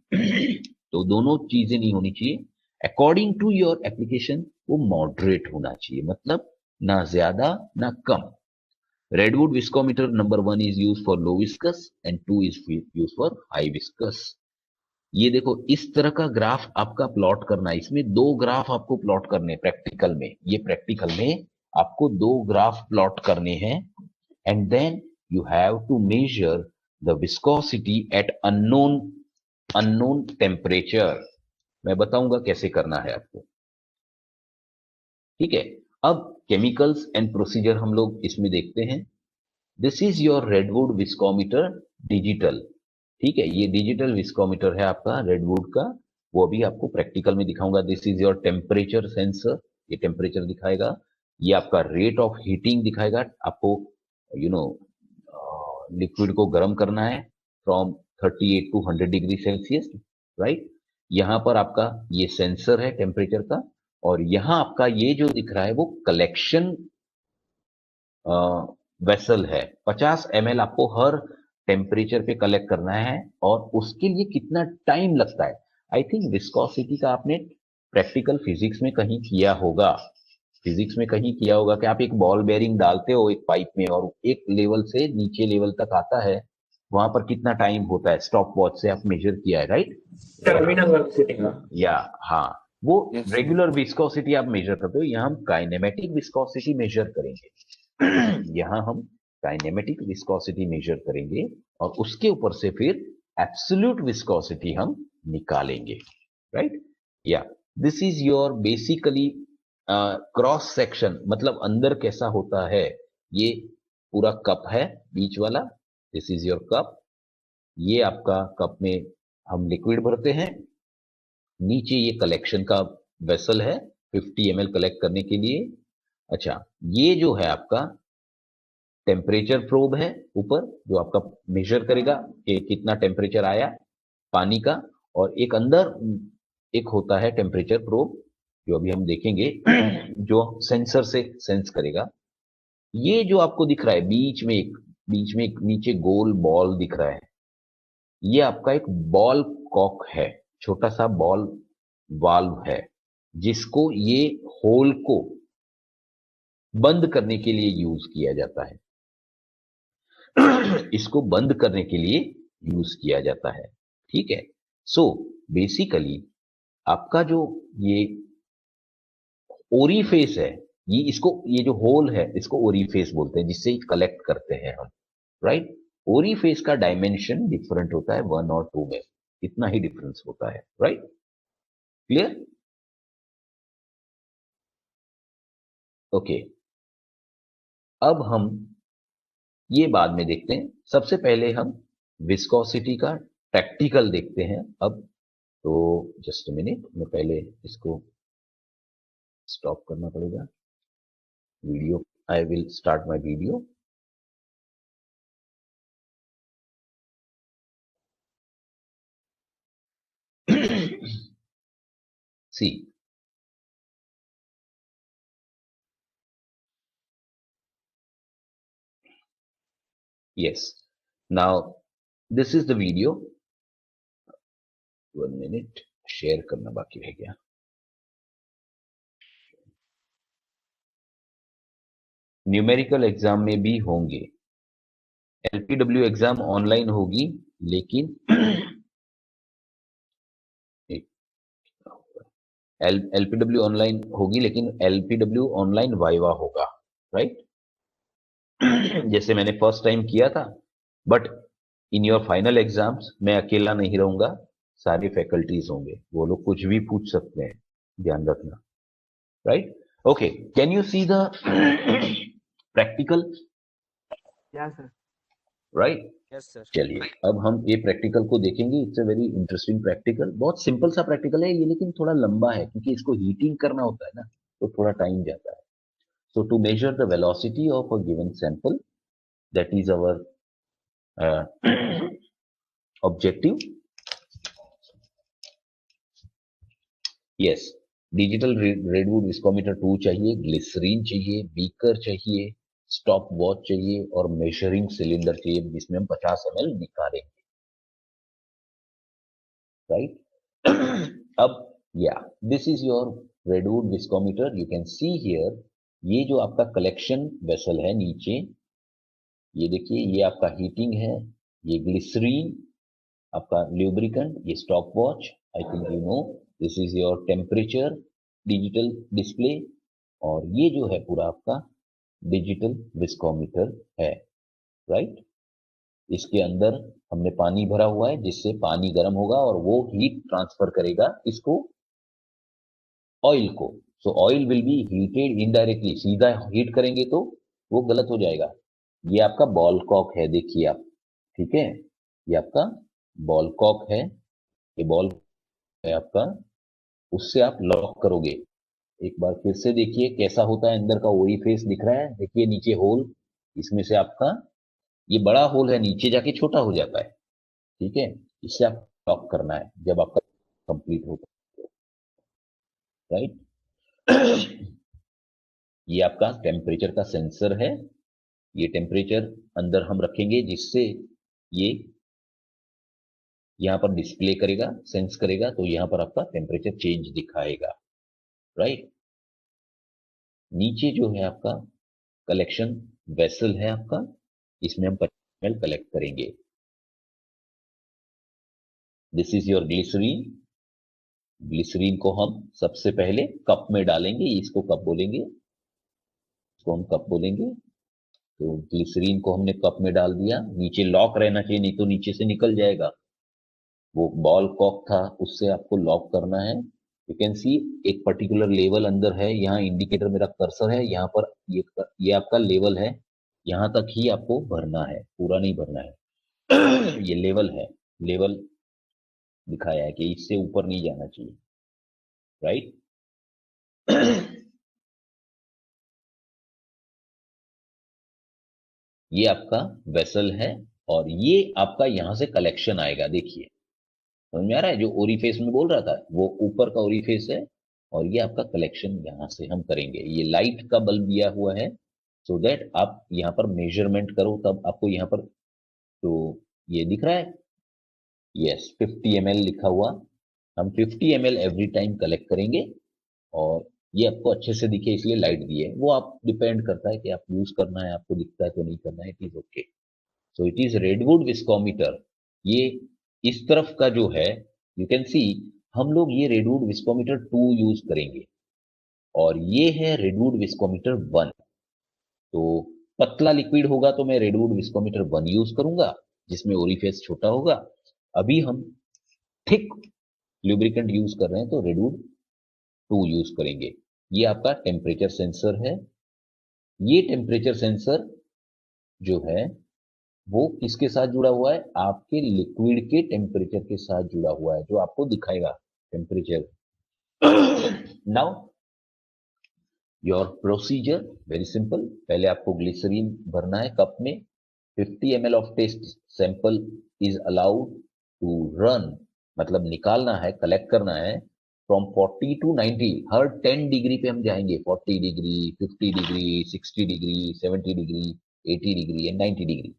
तो दोनों चीजें नहीं होनी चाहिए, अकॉर्डिंग टू योर एप्लीकेशन वो मॉडरेट होना चाहिए, मतलब ना ज्यादा ना कम। Redwood viscometer number 1 is used for low viscous and 2 is used for high viscous। ये देखो, इस तरह का ग्राफ आपका प्लॉट करना है, इसमें दो ग्राफ आपको प्लॉट करने हैं प्रैक्टिकल में, ये प्रैक्टिकल में आपको दो ग्राफ प्लॉट करने हैं, and then you have to measure the viscosity at unknown temperature. मैं बताऊंगा कैसे करना है आपको, ठीक है? अब केमिकल्स एंड प्रोसीजर हम लोग इसमें देखते हैं। This is your redwood viscometer digital, ठीक है? ये डिजिटल विस्कोमीटर है आपका रेडवुड का, वो अभी आपको प्रैक्टिकल में दिखाऊंगा। This is your temperature sensor, ये टेम्परेचर दिखाएगा, ये आपका रेट ऑफ हीटिंग दिखाएगा, आपको यू नो लिक्विड को गर्म करना है from 38 to 100 degree Celsius, right? यहां पर आपका ये सेंसर है टेम्परेचर का, और यहां आपका ये जो दिख रहा है वो कलेक्शन वेसल है। 50 ml आपको हर टेम्परेचर पे कलेक्ट करना है और उसके लिए कितना टाइम लगता है। आई थिंक विस्कोसिटी का आपने प्रैक्टिकल फिजिक्स में कहीं किया होगा। फिजिक्स में कहीं किया होगा कि आप एक बॉल बेयरिंग डालते हो एक पाइप में और एक लेवल से नीचे लेवल तक आता है, वहां पर कितना टाइम होता है स्टॉप वॉच से आप मेजर किया है, राइट? टर्मिनल वेलोसिटी का। या हाँ, वो यस सर। रेगुलर विस्कोसिटी आप मेजर करते हो, यहाँ हम काइनेमेटिक विस्कोसिटी मेजर करेंगे। यहाँ हम काइनेमेटिक विस्कोसिटी मेजर करेंगे और उसके ऊपर से फिर एब्सोल्यूट विस्कोसिटी हम निकालेंगे, राइट? या this is your basically cross section, मतलब अंदर कैसा होता है। ये पूरा कप है बीच वाला, दिस इज योर कप। ये आपका कप में हम लिक्विड भरते हैं, नीचे ये कलेक्शन का वेसल है 50 ml कलेक्ट करने के लिए। अच्छा, ये जो है आपका टेम्परेचर प्रोब है ऊपर, जो आपका मेजर करेगा कि कितना टेम्परेचर आया पानी का। और एक अंदर एक होता है टेम्परेचर प्रोब, जो अभी हम देखेंगे, जो सेंसर से सेंस करेगा। ये जो आपको दिख रहा है बीच में एक नीचे गोल बॉल दिख रहा है, ये आपका एक बॉल कॉक है, छोटा सा बॉल वाल्व है, जिसको ये होल को बंद करने के लिए यूज किया जाता है। इसको बंद करने के लिए यूज किया जाता है, ठीक है? सो बेसिकली आपका जो ये ओरीफेस है, ये जो होल है इसको ओरीफेस बोलते हैं, जिससे कलेक्ट करते हैं हम, राइट? ओरीफेस का डायमेंशन डिफरेंट होता है 1 और 2 में, इतना ही डिफरेंस होता है, राइट? क्लियर? ओके, अब हम ये बाद में देखते हैं। सबसे पहले हम विस्कोसिटी का प्रैक्टिकल देखते हैं अब। तो जस्ट मिनट, मैं पहले इसको स्टॉप करना पड़ेगा video. I will start my video. See, yes, now this is the video। 1 minute, share करना बाकी रह गया। न्यूमेरिकल एग्जाम में भी होंगे, एलपीडब्ल्यू एग्जाम ऑनलाइन होगी, लेकिन एलपीडब्ल्यू ऑनलाइन होगी लेकिन एलपीडब्ल्यू ऑनलाइन वाइवा होगा, राइट? जैसे मैंने फर्स्ट टाइम किया था, but in your final exams मैं अकेला नहीं रहूंगा, सारे फैकल्टीज होंगे, वो लोग कुछ भी पूछ सकते हैं, ध्यान रखना, right? Okay, can you see the practical? या सर। Right, yes sir. चलिए अब हम ये प्रैक्टिकल को देखेंगे। It's a very interesting practical, बहुत सिंपल सा प्रैक्टिकल है ये, लेकिन थोड़ा लंबा है क्योंकि इसको हीटिंग करना होता है ना, तो थोड़ा टाइम जाता है। So to measure the velocity of a given sample, that is our objective. Yes, digital Redwood viscometer 2 चाहिए, ग्लिसरीन चाहिए, बीकर चाहिए, स्टॉप वॉच चाहिए और मेजरिंग सिलेंडर चाहिए, जिसमें हम 50 ml निकालेंगे, राइट? अब या this is your redwood viscometer, you can see here, ये जो आपका कलेक्शन वेसल है नीचे, ये देखिए, ये आपका हीटिंग है, ये ग्लिसरीन आपका ल्यूब्रिकेंट, ये stop watch, I think you know, this is your temperature digital display, और ये जो है पूरा आपका डिजिटल विस्कोमीटर है, राइट? इसके अंदर हमने पानी भरा हुआ है, जिससे पानी गर्म होगा और वो हीट ट्रांसफर करेगा इसको, ऑयल को। सो oil will be heated indirectly, सीधा हीट करेंगे तो वो गलत हो जाएगा। ये आपका बॉल कॉक है, देखिए आप, ठीक है? ये आपका बॉल कॉक है, ये बॉल है आपका, उससे आप लॉक करोगे। एक बार फिर से देखिए कैसा होता है, अंदर का वही फेस दिख रहा है, देखिए नीचे होल, इसमें से आपका ये बड़ा होल है, नीचे जाके छोटा हो जाता है, ठीक है? इससे आप लॉक करना है जब आपका कंप्लीट होगा, राइट? ये आपका टेम्परेचर का सेंसर है। ये टेम्परेचर अंदर हम रखेंगे जिससे ये यहां पर डिस्प्ले करेगा, सेंस करेगा, तो यहां पर आपका टेम्परेचर चेंज दिखाएगा, राइट। नीचे जो है आपका कलेक्शन वेसल है आपका, इसमें हम 25 ml कलेक्ट करेंगे। This is your glycerine. Glycerine को हम सबसे पहले कप में डालेंगे, इसको कप बोलेंगे, इसको हम कप बोलेंगे। तो ग्लिसरीन को हमने कप में डाल दिया, नीचे लॉक रहना चाहिए, नहीं तो नीचे से निकल जाएगा। वो बॉल कॉक था, उससे आपको लॉक करना है। यू कैन सी एक पर्टिकुलर लेवल अंदर है, यहाँ इंडिकेटर मेरा कर्सर है, यहाँ पर ये आपका लेवल है, यहाँ तक ही आपको भरना है, पूरा नहीं भरना है। ये लेवल है, लेवल दिखाया है कि इससे ऊपर नहीं जाना चाहिए, राइट। ये आपका वेसल है और ये आपका यहां से कलेक्शन आएगा। देखिए समझ में आ रहा है, जो ओरिफेस में बोल रहा था वो ऊपर का ओरिफेस है और ये आपका कलेक्शन यहां से हम करेंगे। ये लाइट का बल्ब दिया हुआ है सो दैट आप यहाँ पर मेजरमेंट करो तब आपको यहाँ पर, तो ये दिख रहा है, यस 50 ml लिखा हुआ। हम 50 ml एवरी टाइम कलेक्ट करेंगे और ये आपको अच्छे से दिखे इसलिए लाइट दी है, वो आप डिपेंड करता है कि आप यूज करना है, आपको दिखता है तो नहीं करना है, it is okay. So it is redwood viscometer. ये इस तरफ का जो है, यू कैन सी हम लोग ये रेडवुड विस्कोमीटर 2 यूज करेंगे और ये है रेडवुड विस्कोमीटर 1। तो पतला लिक्विड होगा तो मैं रेडवुड विस्कोमीटर 1 यूज करूंगा जिसमें ओरिफेस छोटा होगा। अभी हम थिक लुब्रिकेंट यूज कर रहे हैं तो रेडवुड 2 यूज करेंगे। ये आपका टेम्परेचर सेंसर है। ये टेम्परेचर सेंसर जो है वो किसके साथ जुड़ा हुआ है, आपके लिक्विड के टेम्परेचर के साथ जुड़ा हुआ है, जो आपको दिखाएगा temperature. Now your procedure very simple. पहले आपको ग्लिसरीन भरना है कप में। 50 ml of test sample is allowed to run, मतलब निकालना है, कलेक्ट करना है फ्रॉम 40 टू 90। हर 10 डिग्री पे हम जाएंगे, 40 degree, 50 degree, 60 degree, 70 degree, 80 degree and 90 degree.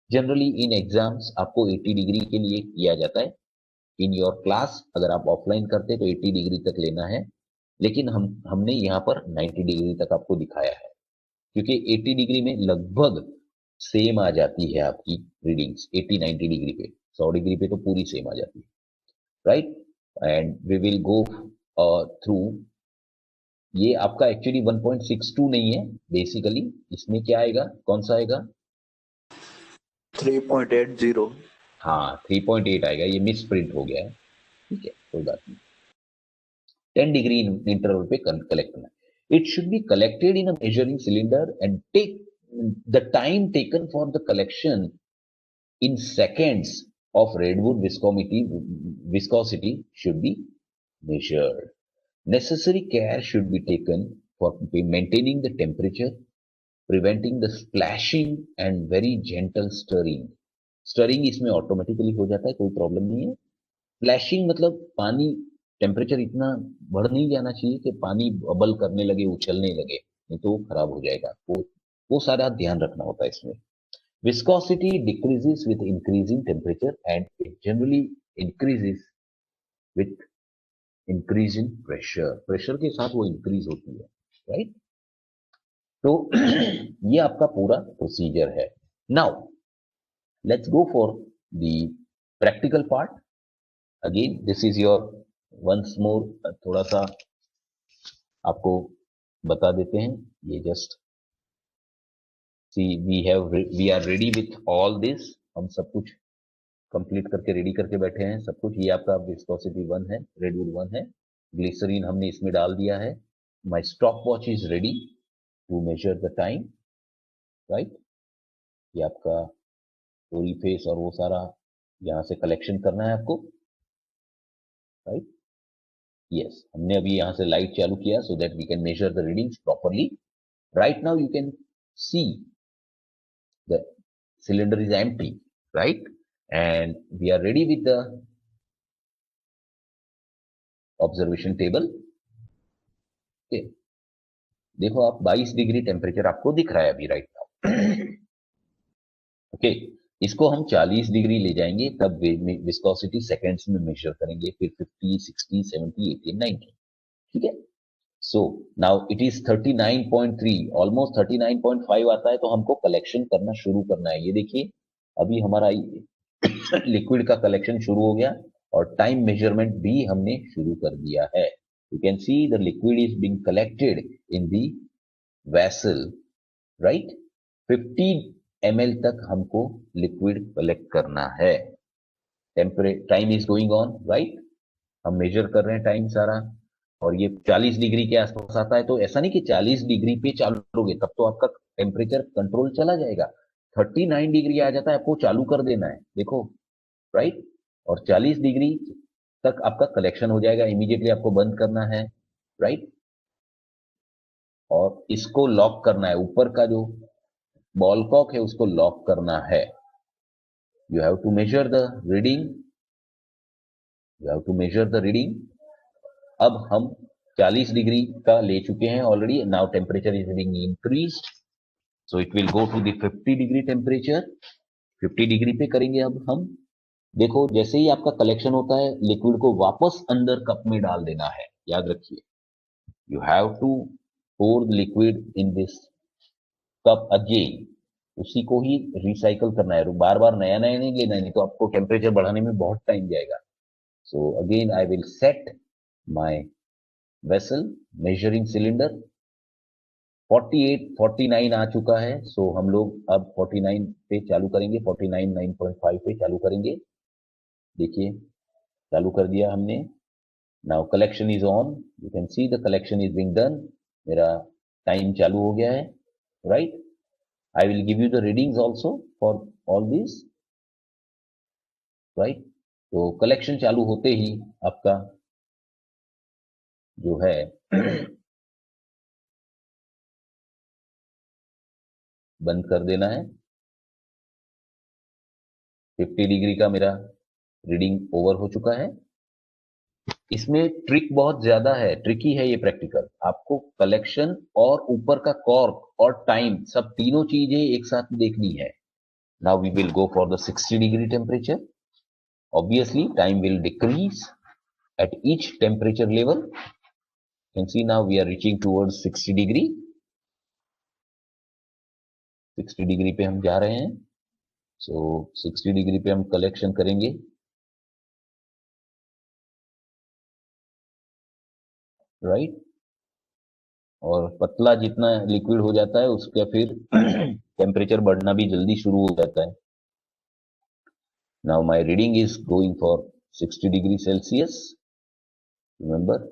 Generally in exams आपको 80 डिग्री के लिए किया जाता है। इन योर क्लास अगर आप ऑफलाइन करते तो 80 डिग्री तक लेना है, लेकिन हमने यहाँ पर 90 डिग्री तक आपको दिखाया है क्योंकि 80 डिग्री में लगभग सेम आ जाती है आपकी रीडिंग्स। 80-90 डिग्री पे, 100 डिग्री पे तो पूरी सेम आ जाती है, right. And we will go through. ये आपका एक्चुअली 1.62 नहीं है, बेसिकली इसमें क्या आएगा, कौन सा आएगा, 3.80। हाँ 3.8 आएगा, ये मिस प्रिंट हो गया है, ठीक है कोई बात नहीं। 10 डिग्री इंटरवल पे कलेक्ट करना है। It should be collected in a measuring cylinder and take the time taken for the collection in seconds of redwood viscosity should be measured. Necessary care should be taken for maintaining the temperature, preventing the splashing and very gentle stirring. Stirring इसमें ऑटोमेटिकली हो जाता है, कोई प्रॉब्लम नहीं है। स्प्लैशिंग मतलब पानी टेम्परेचर इतना बढ़ नहीं जाना चाहिए कि पानी बबल करने लगे, उछलने लगे, नहीं तो वो खराब हो जाएगा। वो सारा ध्यान रखना होता है इसमें। Viscosity decreases with increasing temperature and it generally increases with increasing pressure. Pressure के साथ वो increase होती है, right? तो ये आपका पूरा प्रोसीजर है। Now let's go for the practical part. Again, this is your once more थोड़ा सा आपको बता देते हैं। ये just see we are ready with all this। हम सब कुछ कंप्लीट करके रेडी करके बैठे हैं सब कुछ। ये आपका विस्कोसिटी 1 है, रेडवुड 1 है, ग्लिसरीन हमने इसमें डाल दिया है। My stop watch is ready to measure the time, right. ये आपका ओरिफेस और वो सारा यहाँ से कलेक्शन करना है आपको, राइट। यस, हमने अभी यहाँ से लाइट चालू किया so that we can measure the readings properly. Right now you can see the cylinder is empty, right? And we are ready with the observation table. Okay, देखो आप 22 डिग्री टेम्परेचर आपको दिख रहा है अभी राइट नाउ। ओके, इसको हम 40 डिग्री ले जाएंगे, तब विस्कोसिटी सेकेंड्स में मेजर करेंगे, फिर 50, 60, 70, 80, 90। ठीक है, so now it is 39.3, almost 39.5 आता है, तो हमको कलेक्शन करना शुरू करना है। ये देखिए अभी हमारा लिक्विड का कलेक्शन शुरू हो गया और टाइम मेजरमेंट भी हमने शुरू कर दिया है। You can see the liquid is being collected in the vessel, right. 50 ml तक हमको लिक्विड कलेक्ट करना है। Time is going on, right. हम मेजर कर रहे हैं टाइम सारा, और ये 40 डिग्री के आसपास आता है। तो ऐसा नहीं कि 40 डिग्री पे चालू करोगे तब तो आपका टेम्परेचर कंट्रोल चला जाएगा। 39 डिग्री आ जाता है, आपको चालू कर देना है, देखो, राइट। और 40 डिग्री तक आपका कलेक्शन हो जाएगा, इमीडिएटली आपको बंद करना है, राइट। और इसको लॉक करना है, ऊपर का जो बॉल कॉक है उसको लॉक करना है। You have to measure the reading, you have to measure the reading. अब हम 40 डिग्री का ले चुके हैं already. Now temperature is being increased, so it will go to the 50 degree temperature. 50 degree पे करेंगे अब हम। देखो जैसे ही आपका कलेक्शन होता है, लिक्विड को वापस अंदर कप में डाल देना है, याद रखिए। You have to pour the liquid in this cup again, उसी को ही रिसाइकल करना है, बार बार नया नया नहीं लेना है, नहीं तो आपको टेम्परेचर बढ़ाने में बहुत टाइम जाएगा। So again I will set my vessel measuring cylinder. 48 49 आ चुका है, सो हम लोग अब 49 पे चालू करेंगे, 49 9.5 पे चालू करेंगे। देखिए चालू कर दिया हमने। Now collection is on, you can see the collection is being done. मेरा टाइम चालू हो गया है, right. I will give you the readings also for all these, right? तो कलेक्शन चालू होते ही आपका जो है बंद कर देना है। 50 डिग्री का मेरा रीडिंग ओवर हो चुका है। इसमें ट्रिक बहुत ज्यादा है, ट्रिकी है ये प्रैक्टिकल। आपको कलेक्शन और ऊपर का कॉर्क और टाइम, सब तीनों चीजें एक साथ देखनी है। Now we will go for the 60 degree temperature. Obviously time will decrease at each temperature level. You can see now we are reaching towards 60 degree. 60 degree पे हम जा रहे हैं। सो 60 डिग्री पे हम कलेक्शन करेंगे, राइट। और पतला जितना लिक्विड हो जाता है उसका फिर टेम्परेचर बढ़ना भी जल्दी शुरू हो जाता है। Now my reading is going for 60 degree Celsius. Remember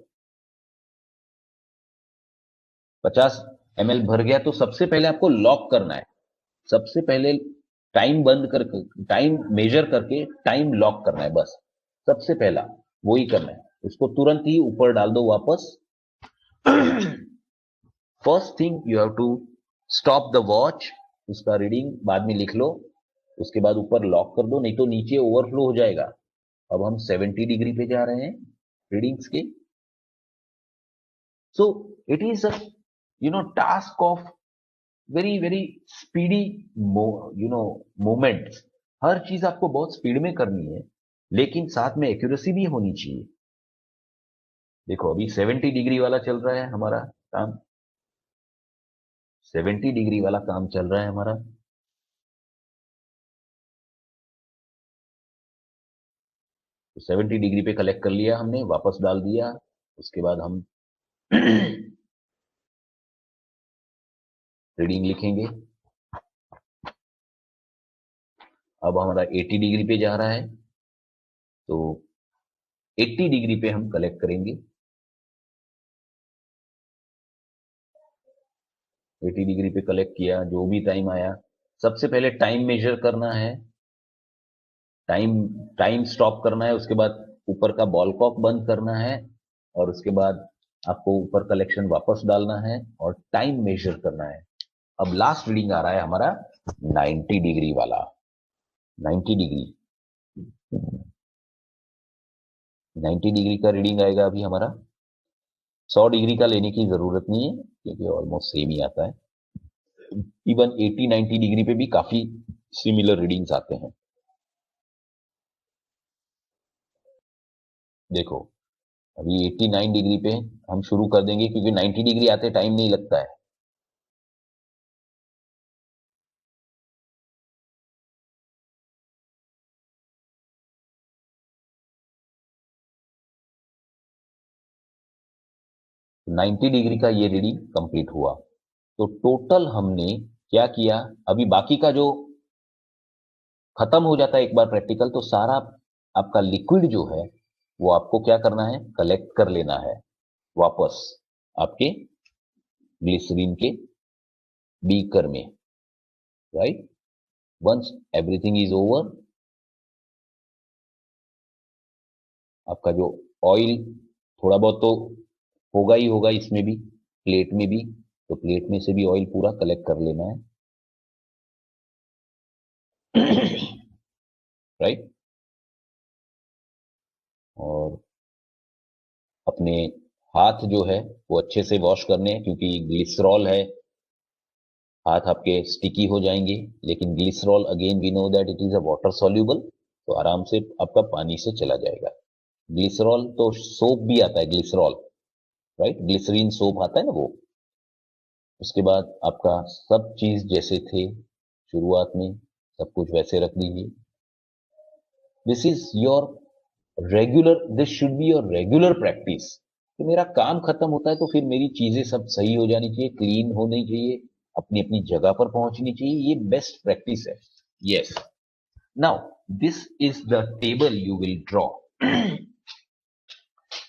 50 ml भर गया, तो सबसे पहले आपको लॉक करना है। सबसे पहले टाइम बंद करके, टाइम मेजर करके टाइम लॉक करना है, बस सबसे पहला वही करना है। उसको तुरंत ही ऊपर डाल दो वापस। First thing you have to stop the watch, उसका रीडिंग बाद में लिख लो, उसके बाद ऊपर लॉक कर दो, नहीं तो नीचे ओवरफ्लो हो जाएगा। अब हम 70 डिग्री पे जा रहे हैं रीडिंग्स के। So it is a task of very very speedy moments. हर चीज आपको बहुत स्पीड में करनी है, लेकिन साथ में एक्यूरेसी भी होनी चाहिए। देखो अभी 70 डिग्री वाला चल रहा है हमारा काम, 70 डिग्री वाला काम चल रहा है हमारा। तो 70 डिग्री पे कलेक्ट कर लिया हमने, वापस डाल दिया। उसके बाद हम रीडिंग लिखेंगे। अब हमारा 80 डिग्री पे जा रहा है, तो 80 डिग्री पे हम कलेक्ट करेंगे। 80 डिग्री पे कलेक्ट किया, जो भी टाइम आया, सबसे पहले टाइम मेजर करना है, टाइम टाइम स्टॉप करना है। उसके बाद ऊपर का बॉल कॉक बंद करना है, और उसके बाद आपको ऊपर कलेक्शन वापस डालना है और टाइम मेजर करना है। अब लास्ट रीडिंग आ रहा है हमारा 90 डिग्री वाला। 90 डिग्री 90 डिग्री का रीडिंग आएगा अभी हमारा। 100 डिग्री का लेने की जरूरत नहीं है क्योंकि ऑलमोस्ट सेम ही आता है। इवन 80-90 डिग्री पे भी काफी सिमिलर रीडिंग्स आते हैं। देखो अभी 89 डिग्री पे हम शुरू कर देंगे क्योंकि 90 डिग्री आते टाइम नहीं लगता है। तो 90 डिग्री का ये रीडिंग कंप्लीट हुआ। तो टोटल हमने क्या किया, अभी बाकी का जो खत्म हो जाता है एक बार प्रैक्टिकल, तो सारा आपका लिक्विड जो है वो आपको क्या करना है, कलेक्ट कर लेना है वापस आपके ग्लिसरीन के बीकर में, right. Once everything is over, आपका जो ऑयल थोड़ा बहुत तो होगा ही होगा इसमें भी, प्लेट में भी, तो प्लेट में से भी ऑयल पूरा कलेक्ट कर लेना है, राइट। और अपने हाथ जो है वो अच्छे से वॉश करने हैं क्योंकि ग्लिसरॉल है, हाथ आपके स्टिकी हो जाएंगे। लेकिन glycerol again we know that it is a water soluble, तो आराम से आपका पानी से चला जाएगा। ग्लिसरॉल तो सोप भी आता है, ग्लिसरॉल, राइट, ग्लिसरीन सोप आता है ना वो। उसके बाद आपका सब चीज जैसे थे शुरुआत में, सब कुछ वैसे रख दीजिए। This is your regular, this should be your regular practice. तो मेरा काम खत्म होता है तो फिर मेरी चीजें सब सही हो जानी चाहिए, क्लीन होनी चाहिए, अपनी अपनी जगह पर पहुंचनी चाहिए, ये बेस्ट प्रैक्टिस है। Yes, now this is the table you will draw.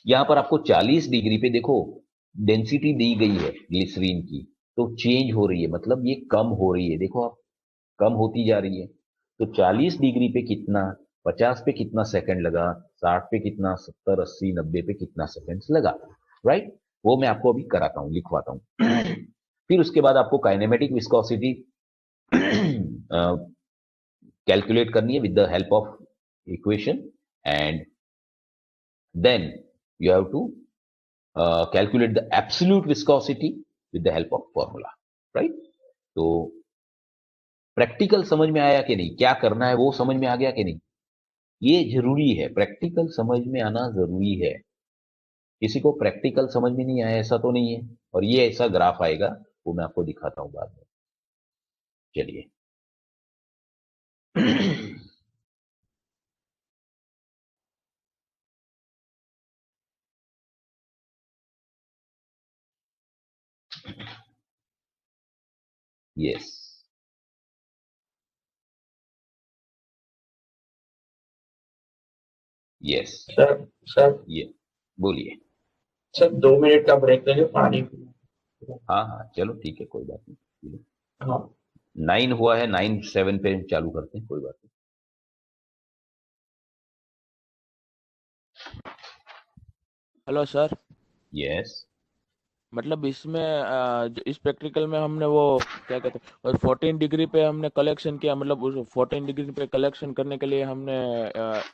यहां पर आपको 40 डिग्री पे देखो डेंसिटी दी गई है ग्लिसरीन की, तो चेंज हो रही है, मतलब ये कम हो रही है, देखो आप कम होती जा रही है। तो 40 डिग्री पे कितना, 50 पे कितना सेकंड लगा, 60 पे कितना, 70, 80, 90 पे कितना सेकंड लगा, राइट। वो मैं आपको अभी कराता हूं, लिखवाता हूं। फिर उसके बाद आपको काइनेमेटिक विस्कोसिटी कैलकुलेट करनी है with the help of equation, and then you have to calculate the absolute viscosity with the help of formula, right। तो प्रैक्टिकल समझ में आया कि नहीं, क्या करना है वो समझ में आ गया कि नहीं, ये जरूरी है, प्रैक्टिकल समझ में आना जरूरी है। किसी को प्रैक्टिकल समझ में नहीं आया ऐसा तो नहीं है, और ये ऐसा ग्राफ आएगा वो मैं आपको दिखाता हूं बाद में। चलिए। यस, यस, सर सर ये बोलिए। सर 2 मिनट का ब्रेक लेंगे पानी। हाँ हाँ चलो ठीक है, कोई बात नहीं। हाँ 9 हुआ है, 9:07 पे चालू करते हैं, कोई बात नहीं। Hello sir. यस, मतलब इसमें इस प्रैक्टिकल में हमने वो क्या कहते हैं, और 14 डिग्री पे हमने कलेक्शन किया, मतलब उस 14 डिग्री पे कलेक्शन करने के लिए हमने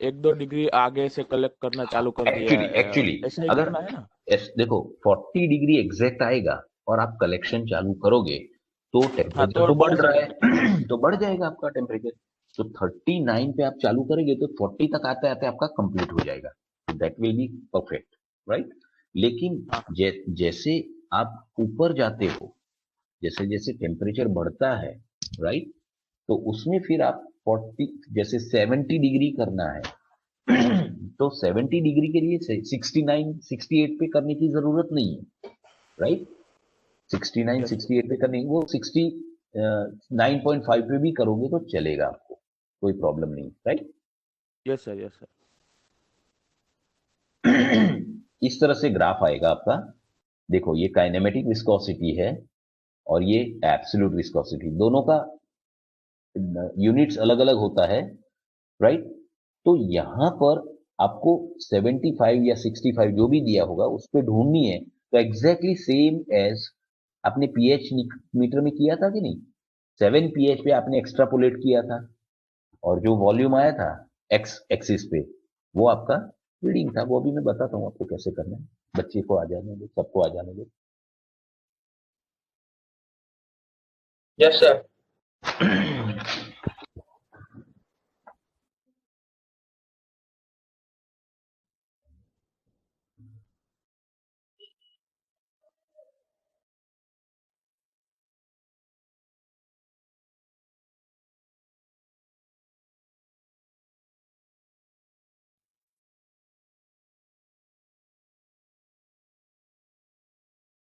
1-2 डिग्री आगे से कलेक्ट करना चालू कर दिया। एक्चुअली एक्चुअली ऐसा ही अगर करना है ना? देखो 40 डिग्री एग्जैक्ट आएगा और आप कलेक्शन चालू करोगे तो हाँ टेम्परेचर तो तो बढ़ बढ़ रहा सकता है। है, तो बढ़ जाएगा आपका टेम्परेचर। तो 39 पे आप चालू करेंगे तो 40 तक आते आते आपका कंप्लीट हो जाएगा, that will be perfect, right. लेकिन हाँ जैसे आप ऊपर जाते हो, जैसे जैसे टेम्परेचर बढ़ता है, राइट, तो उसमें फिर आप 40, जैसे 70 डिग्री करना है, तो 70 डिग्री के लिए 69 68 पे करने की जरूरत नहीं है, राइट। 69 यस 68 पे करने वो 69.5 पे भी करोगे तो चलेगा आपको, कोई प्रॉब्लम नहीं, right. Yes sir, yes sir. इस तरह से ग्राफ आएगा आपका। देखो ये काइनेमेटिक विस्कोसिटी है और ये एब्सोल्यूट विस्कोसिटी, दोनों का यूनिट्स अलग अलग होता है, राइट। तो यहां पर आपको 75 या 65 जो भी दिया होगा उस पर ढूंढनी है, तो एग्जैक्टली सेम एज आपने पीएच मीटर में किया था कि नहीं, 7 पीएच पे आपने एक्स्ट्रापोलेट किया था, और जो वॉल्यूम आया था एक्स एक्सिस पे वो आपका रीडिंग था, वो अभी मैं बताता हूं आपको कैसे करना है। बच्चे को आ जाने दो, सबको आ जाने दो। Yes, sir.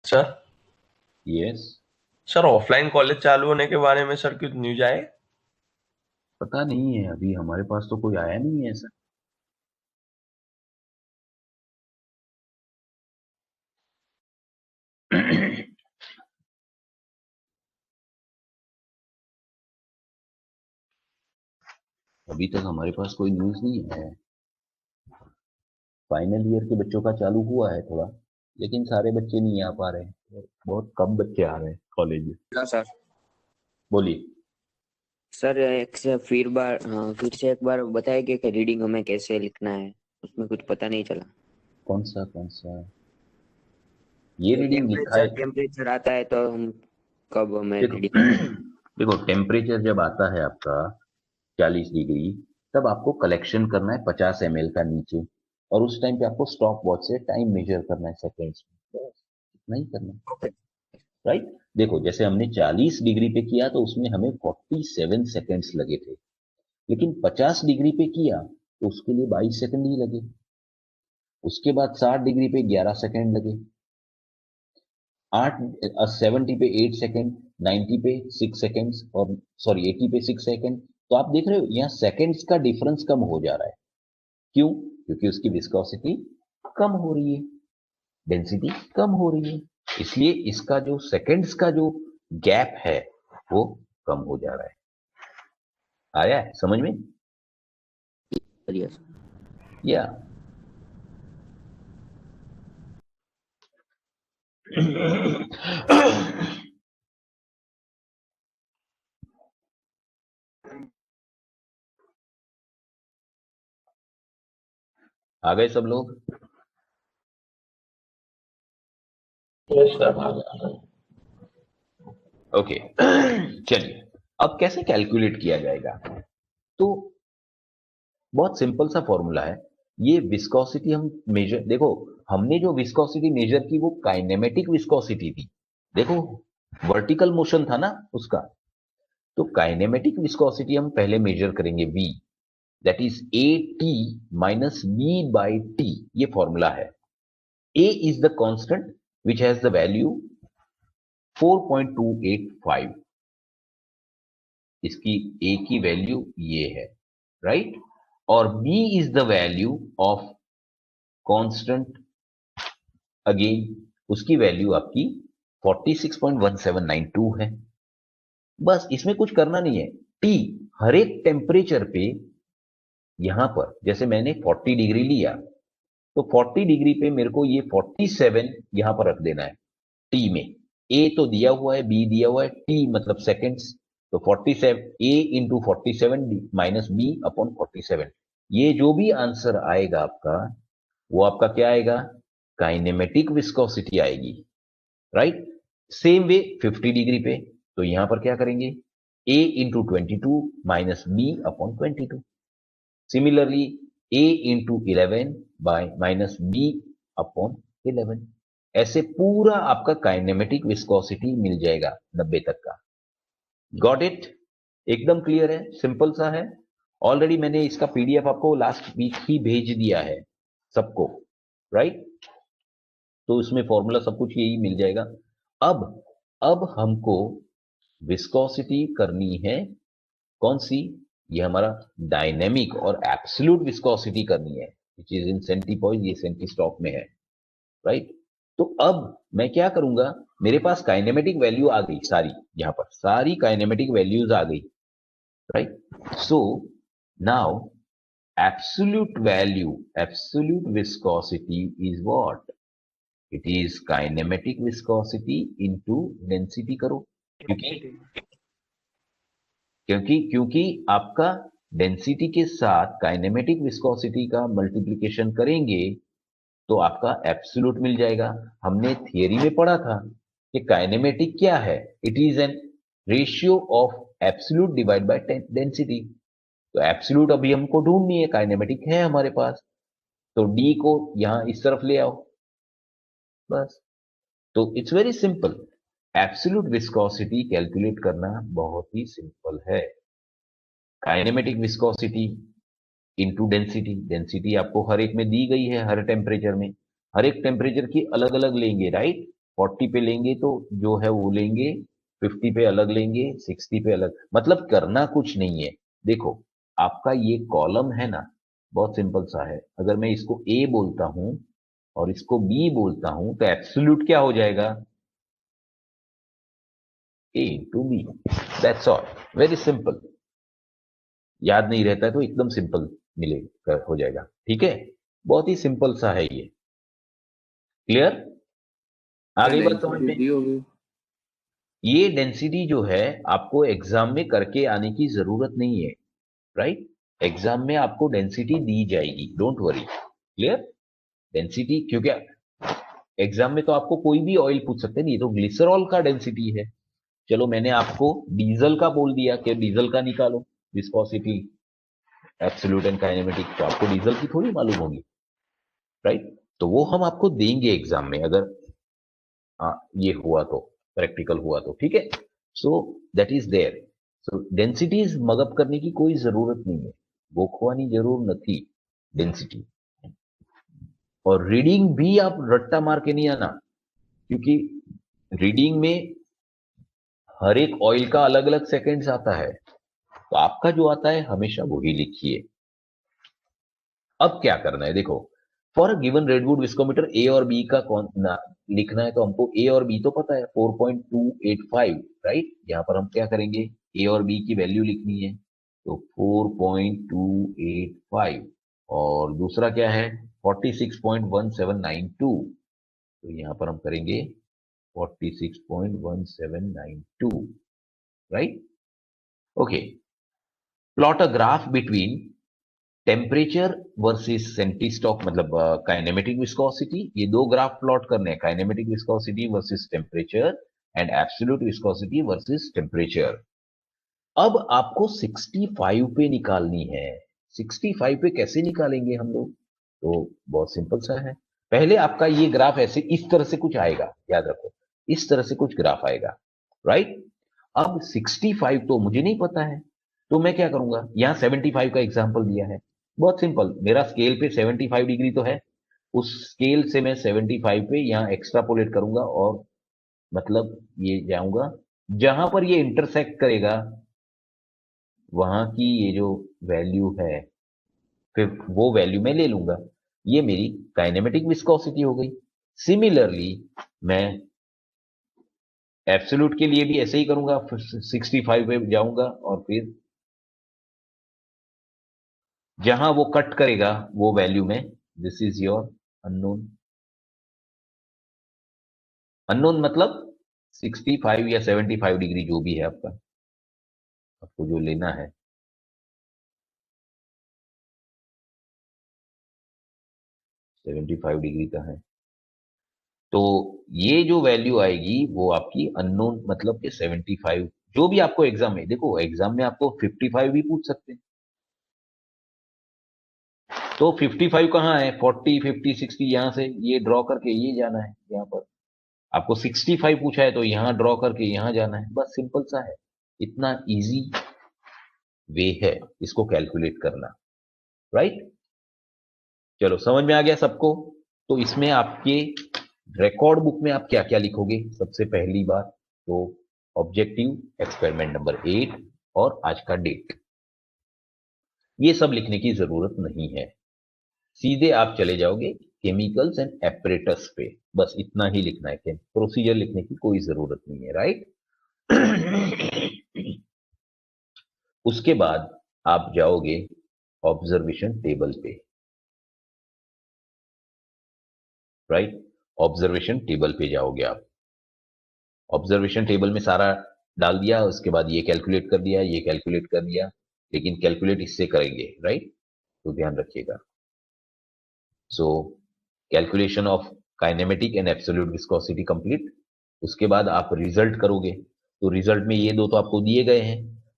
Sir yes, sir offline college चालू होने के बारे में सर कुछ न्यूज आए? पता नहीं है, अभी हमारे पास तो कोई आया नहीं है ऐसा। अभी तक हमारे पास कोई न्यूज़ नहीं है। फाइनल ईयर के बच्चों का चालू हुआ है थोड़ा, लेकिन सारे बच्चे नहीं आ पा रहे हैं, बहुत कम बच्चे आ रहे हैं कॉलेज में। हाँ सर। बोलिए। सर एक से फिर बार हाँ फिर से एक बार बताइए कि रीडिंग हमें कैसे लिखना है, उसमें कुछ पता नहीं चला। कौन सा ये रीडिंग लिखा है? टेम्परेचर आता है तो हम कब हमें देखो रीडिंग करना है? देखो, टेम्परेचर जब आता है आपका 40 डिग्री, तब आपको कलेक्शन करना है 50 ml का नीचे, और उस टाइम पे आपको स्टॉप वॉच से टाइम मेजर करना है सेकेंड्स में, बस इतना ही करना है। ओके। राइट। देखो, जैसे हमने 40 डिग्री पे किया तो उसमें हमें 47 सेकेंड्स लगे थे, लेकिन 50 डिग्री पे किया तो उसके लिए 22 सेकंड ही लगे। उसके बाद 60 डिग्री पे 11 सेकंड लगे, 70 पे 8 सेकंड, 90 पे 6 सेकंड, और सॉरी 80 पे 6 सेकंड। तो आप देख रहे हो यहाँ सेकंड्स का डिफरेंस कम हो जा रहा है। क्यों? क्योंकि उसकी विस्कोसिटी कम हो रही है, डेंसिटी कम हो रही है, इसलिए इसका जो सेकंड्स का जो गैप है वो कम हो जा रहा है। आया है समझ में? यस। या आ गए सब लोग? Yes, sir. ओके। चलिए, अब कैसे कैलकुलेट किया जाएगा? तो बहुत सिंपल सा फॉर्मूला है। ये विस्कोसिटी हम मेजर, देखो हमने जो विस्कोसिटी मेजर की वो काइनेमेटिक विस्कोसिटी थी। देखो, वर्टिकल मोशन था ना उसका, तो काइनेमेटिक विस्कोसिटी हम पहले मेजर करेंगे v, that is a t minus b by t. ये फॉर्मूला है। a is the constant which has the value 4.285। इसकी a की वैल्यू ये है, राइट। और b is the value of constant, again उसकी वैल्यू आपकी 46.1792 है। बस इसमें कुछ करना नहीं है। t हर एक टेम्परेचर पे, यहां पर जैसे मैंने 40 डिग्री लिया, तो 40 डिग्री पे मेरे को ये 47 यहां पर रख देना है टी में। ए तो दिया हुआ है, बी दिया हुआ है, टी मतलब सेकेंड्स, तो 47 ए इंटू 47 माइनस बी अपॉन 47। ये जो भी आंसर आएगा आपका, वो आपका क्या आएगा? काइनेमेटिक विस्कोसिटी आएगी, राइट। सेम वे 50 डिग्री पे, तो यहां पर क्या करेंगे? a into 22 minus b upon 22। Similarly a into 11 by minus b upon 11। ऐसे पूरा आपका काइनेमेटिक विस्कोसिटी मिल जाएगा 90 तक का। Got it? एकदम क्लियर है, सिंपल सा है। ऑलरेडी मैंने इसका पीडीएफ आपको लास्ट वीक ही भेज दिया है सबको, राइट। तो उसमें फॉर्मूला सब कुछ यही मिल जाएगा। अब हमको विस्कोसिटी करनी है कौन सी? ये हमारा डायनेमिक और एब्सोल्यूट विस्कोसिटी करनी है, विच इज इन सेंटीपॉइज, ये सेंटीस्टॉक में है, राइट। तो अब मैं क्या करूंगा, मेरे पास काइनेमेटिक वैल्यू आ गई सारी, यहां पर सारी काइनेमेटिक वैल्यूज आ गई, right. So now absolute value, absolute viscosity is what? It is kinematic viscosity into density करो, क्योंकि क्योंकि क्योंकि आपका डेंसिटी के साथ काइनेमेटिक विस्कोसिटी का मल्टीप्लिकेशन करेंगे तो आपका एब्सोल्यूट मिल जाएगा। हमने थियरी में पढ़ा था कि काइनेमेटिक क्या है, it is an ratio of absolute divide by density. तो एब्सोल्यूट अभी हमको ढूंढनी है, काइनेमेटिक है हमारे पास, तो डी को यहां इस तरफ ले आओ बस। तो it's very simple, absolute viscosity calculate करना बहुत ही सिंपल है। Kinematic viscosity into density, density आपको हर एक में दी गई है, हर टेम्परेचर में, हर एक टेम्परेचर की अलग अलग लेंगे, राइट। 40 पे लेंगे तो जो है वो लेंगे, 50 पे अलग लेंगे, 60 पे अलग, मतलब करना कुछ नहीं है। देखो आपका ये कॉलम है ना, बहुत सिंपल सा है। अगर मैं इसको ए बोलता हूं और इसको बी बोलता हूं तो एब्सोल्यूट क्या हो जाएगा, A into B, that's all, very simple. याद नहीं रहता है तो एकदम सिंपल मिलेगा, हो जाएगा, ठीक है। बहुत ही सिंपल सा है ये, क्लियर, आ गई बात समझ में। दी होगी। ये डेंसिटी जो है आपको एग्जाम में करके आने की जरूरत नहीं है, राइट। एग्जाम में आपको डेंसिटी दी जाएगी, डोंट वरी, क्लियर। डेंसिटी, क्योंकि एग्जाम में तो आपको कोई भी ऑयल पूछ सकते हैं, ये तो ग्लिसरॉल का डेंसिटी है। चलो मैंने आपको डीजल का बोल दिया कि डीजल का निकालो विस्कोसिटी, एब्सोल्यूट एंड काइनेमेटिक, तो आपको डीजल की थोड़ी मालूम होगी, राइट। तो वो हम आपको देंगे एग्जाम में, अगर ये हुआ तो, प्रैक्टिकल हुआ तो, ठीक है। So that is there. So densities mug up करने की कोई जरूरत नहीं है, गोखवानी जरूर नहीं डेंसिटी। और रीडिंग भी आप रट्टा मार के नहीं आना, क्योंकि रीडिंग में हर एक ऑयल का अलग अलग सेकेंड्स आता है, तो आपका जो आता है हमेशा वही लिखिए। अब क्या करना है, देखो for a given Redwood viscometer A और बी का कौन ना लिखना है, तो हमको ए और बी तो पता है 4.285, राइट। यहां पर हम क्या करेंगे, ए और बी की वैल्यू लिखनी है, तो 4.285, और दूसरा क्या है 46.1792, तो यहां पर हम करेंगे 46.1792, right. Okay, plot a graph between temperature versus centistoke, मतलब काइनेमेटिक विस्कोसिटी। ये दो ग्राफ प्लॉट करने हैं, kinematic viscosity versus temperature and absolute viscosity versus temperature. अब आपको 65 पे निकालनी है। 65 पे कैसे निकालेंगे हम लोग, तो बहुत सिंपल सा है। पहले आपका ये ग्राफ ऐसे इस तरह से कुछ आएगा, याद रखो इस तरह से कुछ ग्राफ आएगा, राइट। अब 65 तो मुझे नहीं पता है, तो मैं क्या करूंगा, यहां 75 का एग्जांपल दिया है, बहुत सिंपल, मेरा स्केल पे 75 डिग्री तो है, उस स्केल से मैं 75 पे यहां एक्स्ट्रापोलेट करूंगा, और मतलब ये जाऊंगा जहां पर ये इंटरसेक्ट करेगा, वहां की ये जो वैल्यू है, फिर वो वैल्यू मैं ले लूंगा, ये मेरी काइनेमेटिक विस्कोसिटी हो गई। सिमिलरली मैं एब्सोल्यूट के लिए भी ऐसे ही करूंगा, 65 पे जाऊंगा और फिर जहां वो कट करेगा वो वैल्यू में, this is your unknown, unknown मतलब 65 या 75 डिग्री जो भी है आपका, आपको जो लेना है। सेवेंटी फाइव डिग्री का है, तो ये जो वैल्यू आएगी वो आपकी अननोन, मतलब कि 75, जो भी आपको एग्जाम में, देखो एग्जाम में आपको 55 भी पूछ सकते हैं, तो 55 कहाँ है, 40 50 60, यहां से ये ड्रॉ करके ये जाना है, यहाँ पर आपको 65 पूछा है तो यहां ड्रॉ करके यहां जाना है, बस सिंपल सा है, इतना इजी वे है इसको कैलकुलेट करना, राइट। चलो समझ में आ गया सबको। तो इसमें आपके रिकॉर्ड बुक में आप क्या क्या लिखोगे, सबसे पहली बात तो ऑब्जेक्टिव एक्सपेरिमेंट नंबर 8 और आज का डेट, ये सब लिखने की जरूरत नहीं है, सीधे आप चले जाओगे केमिकल्स एंड एपरेटस पे, बस इतना ही लिखना है, प्रोसीजर लिखने की कोई जरूरत नहीं है, राइट। उसके बाद आप जाओगे ऑब्जर्वेशन टेबल पे, राइट। ऑब्जर्वेशन टेबल पे जाओगे आप, ऑब्जर्वेशन टेबल में सारा डाल दिया, उसके बाद ये कैलकुलेट कर दिया, ये कैलकुलेट कर दिया, लेकिन कैलकुलेट इससे करेंगे, राइट, तो ध्यान रखिएगा। So calculation of kinematic and absolute viscosity complete. उसके बाद आप रिजल्ट करोगे, तो रिजल्ट में ये दो तो आपको दिए गए हैं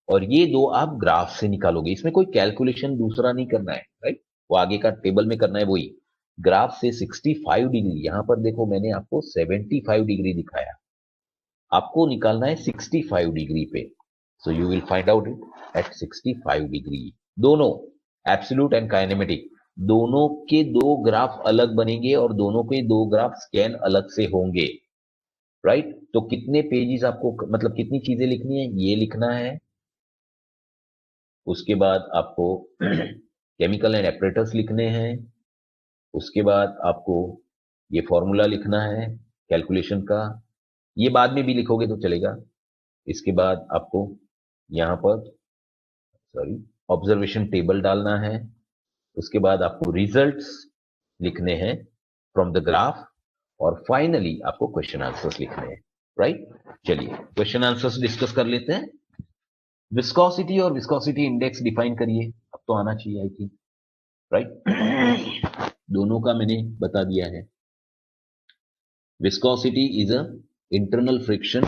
और ये दो आप ग्राफ से निकालोगे। इसमें कोई कैलकुलेशन दूसरा नहीं करना है, राइट? वो आगे का टेबल में करना है वही। ग्राफ से 65 डिग्री, यहां पर देखो मैंने आपको 75 डिग्री दिखाया, आपको निकालना है 65 डिग्री पे। So you will find out it at 65 degree. दोनों एब्सोल्यूट एंड काइनेमेटिक दोनों के दो ग्राफ अलग बनेंगे और दोनों के दो ग्राफ स्कैन अलग से होंगे, राइट? तो कितने पेजेस आपको, मतलब कितनी चीजें लिखनी है, ये लिखना है। उसके बाद आपको केमिकल एंड एपरेटर्स लिखने हैं। उसके बाद आपको ये फॉर्मूला लिखना है कैलकुलेशन का, ये बाद में भी लिखोगे तो चलेगा। इसके बाद आपको यहां पर ऑब्जर्वेशन टेबल डालना है। उसके बाद आपको रिजल्ट्स लिखने हैं फ्रॉम द ग्राफ और फाइनली आपको क्वेश्चन आंसर्स लिखने हैं, राइट? चलिए क्वेश्चन आंसर्स डिस्कस कर लेते हैं। विस्कोसिटी और विस्कोसिटी इंडेक्स डिफाइन करिए, अब तो आना चाहिए आई थिंक, राइट? दोनों का मैंने बता दिया है। Viscosity is a internal friction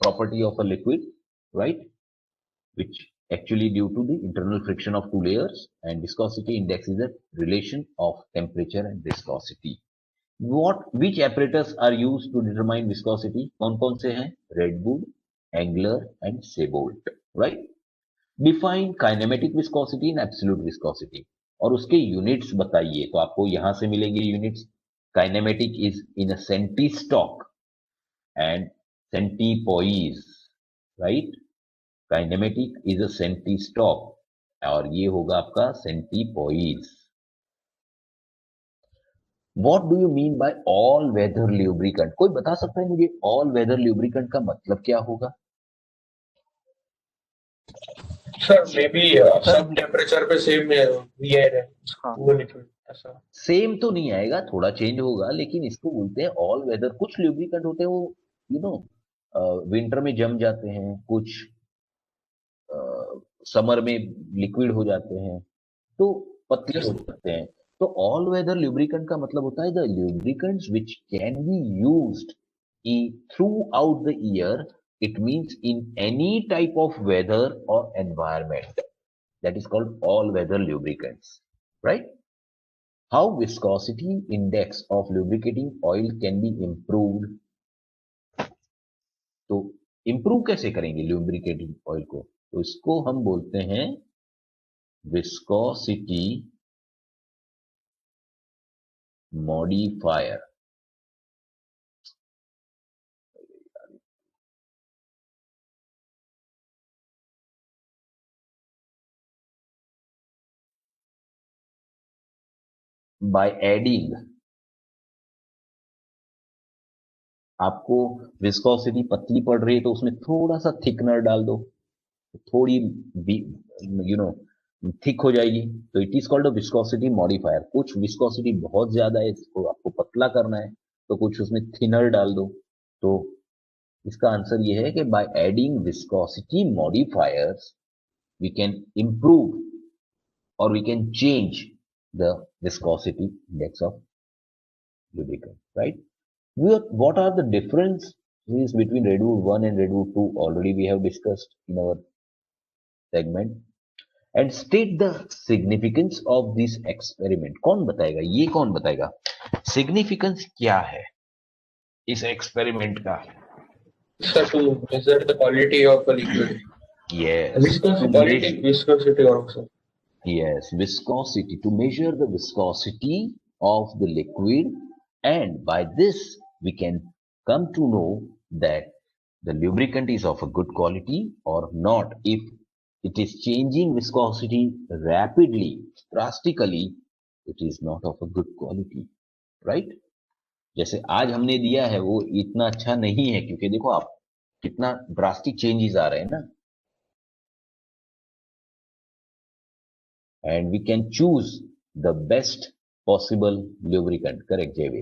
property of a liquid, right? Which actually due to the internal friction of two layers, and viscosity index is a relation of temperature and viscosity. Which apparatus are used to determine viscosity? कौन-कौन से हैं? Redwood, Engler and Sebolt, right? Define kinematic viscosity and absolute viscosity और उसके यूनिट्स बताइए। तो आपको यहां से मिलेंगे units. Kinematic is in a centistock and centipoise, right? Kinematic is a centistock और ये होगा आपका centipoise. What do you mean by all weather lubricant? कोई बता सकता है मुझे all weather lubricant का मतलब क्या होगा? सर मे बी सब टेम्परेचर पे सेम एयर है वो लिक्विड ऐसा। सेम तो नहीं आएगा, थोड़ा चेंज होगा, लेकिन इसको बोलते हैं ऑल वेदर। कुछ ल्यूब्रिकेंट होते हैं वो विंटर में जम जाते हैं, कुछ समर में लिक्विड हो जाते हैं, तो पतले हो जाते हैं। तो ऑल वेदर ल्यूब्रिकेंट का मतलब होता है the lubricants which can be used throughout the year. It means in any type of weather और environment, that is called all weather lubricants, right? How viscosity index of lubricating oil can be improved? तो improve कैसे करेंगे lubricating oil को? तो इसको हम बोलते हैं viscosity modifier। By adding, आपको विस्कोसिटी पतली पड़ रही है तो उसमें थोड़ा सा थिकनर डाल दो, थोड़ी थिक हो जाएगी, तो it is called a viscosity modifier. कुछ विस्कोसिटी बहुत ज्यादा है, इसको आपको पतला करना है तो कुछ उसमें थिनर डाल दो। तो इसका आंसर ये है कि by adding viscosity modifiers we can improve और we can change the viscosity index of lubricant, right? What are the differences between Redwood 1 and Redwood 2? Already we have discussed in our segment. And state the significance of this experiment. कौन बताएगा? ये कौन बताएगा? Significance क्या है इस experiment का? Sir, to measure the quality of a liquid. Yes. Viscosity also. Yes, viscosity, to measure the viscosity of the liquid, and by this we can come to know that the lubricant is of a good quality or not. If it is changing viscosity rapidly, drastically, it is not of a good quality, right? जैसे आज हमने दिया है वो इतना अच्छा नहीं है, क्योंकि देखो आप कितना ड्रास्टिक चेंजेस आ रहे हैं ना, and we can choose the best possible lubricant. Correct, JV?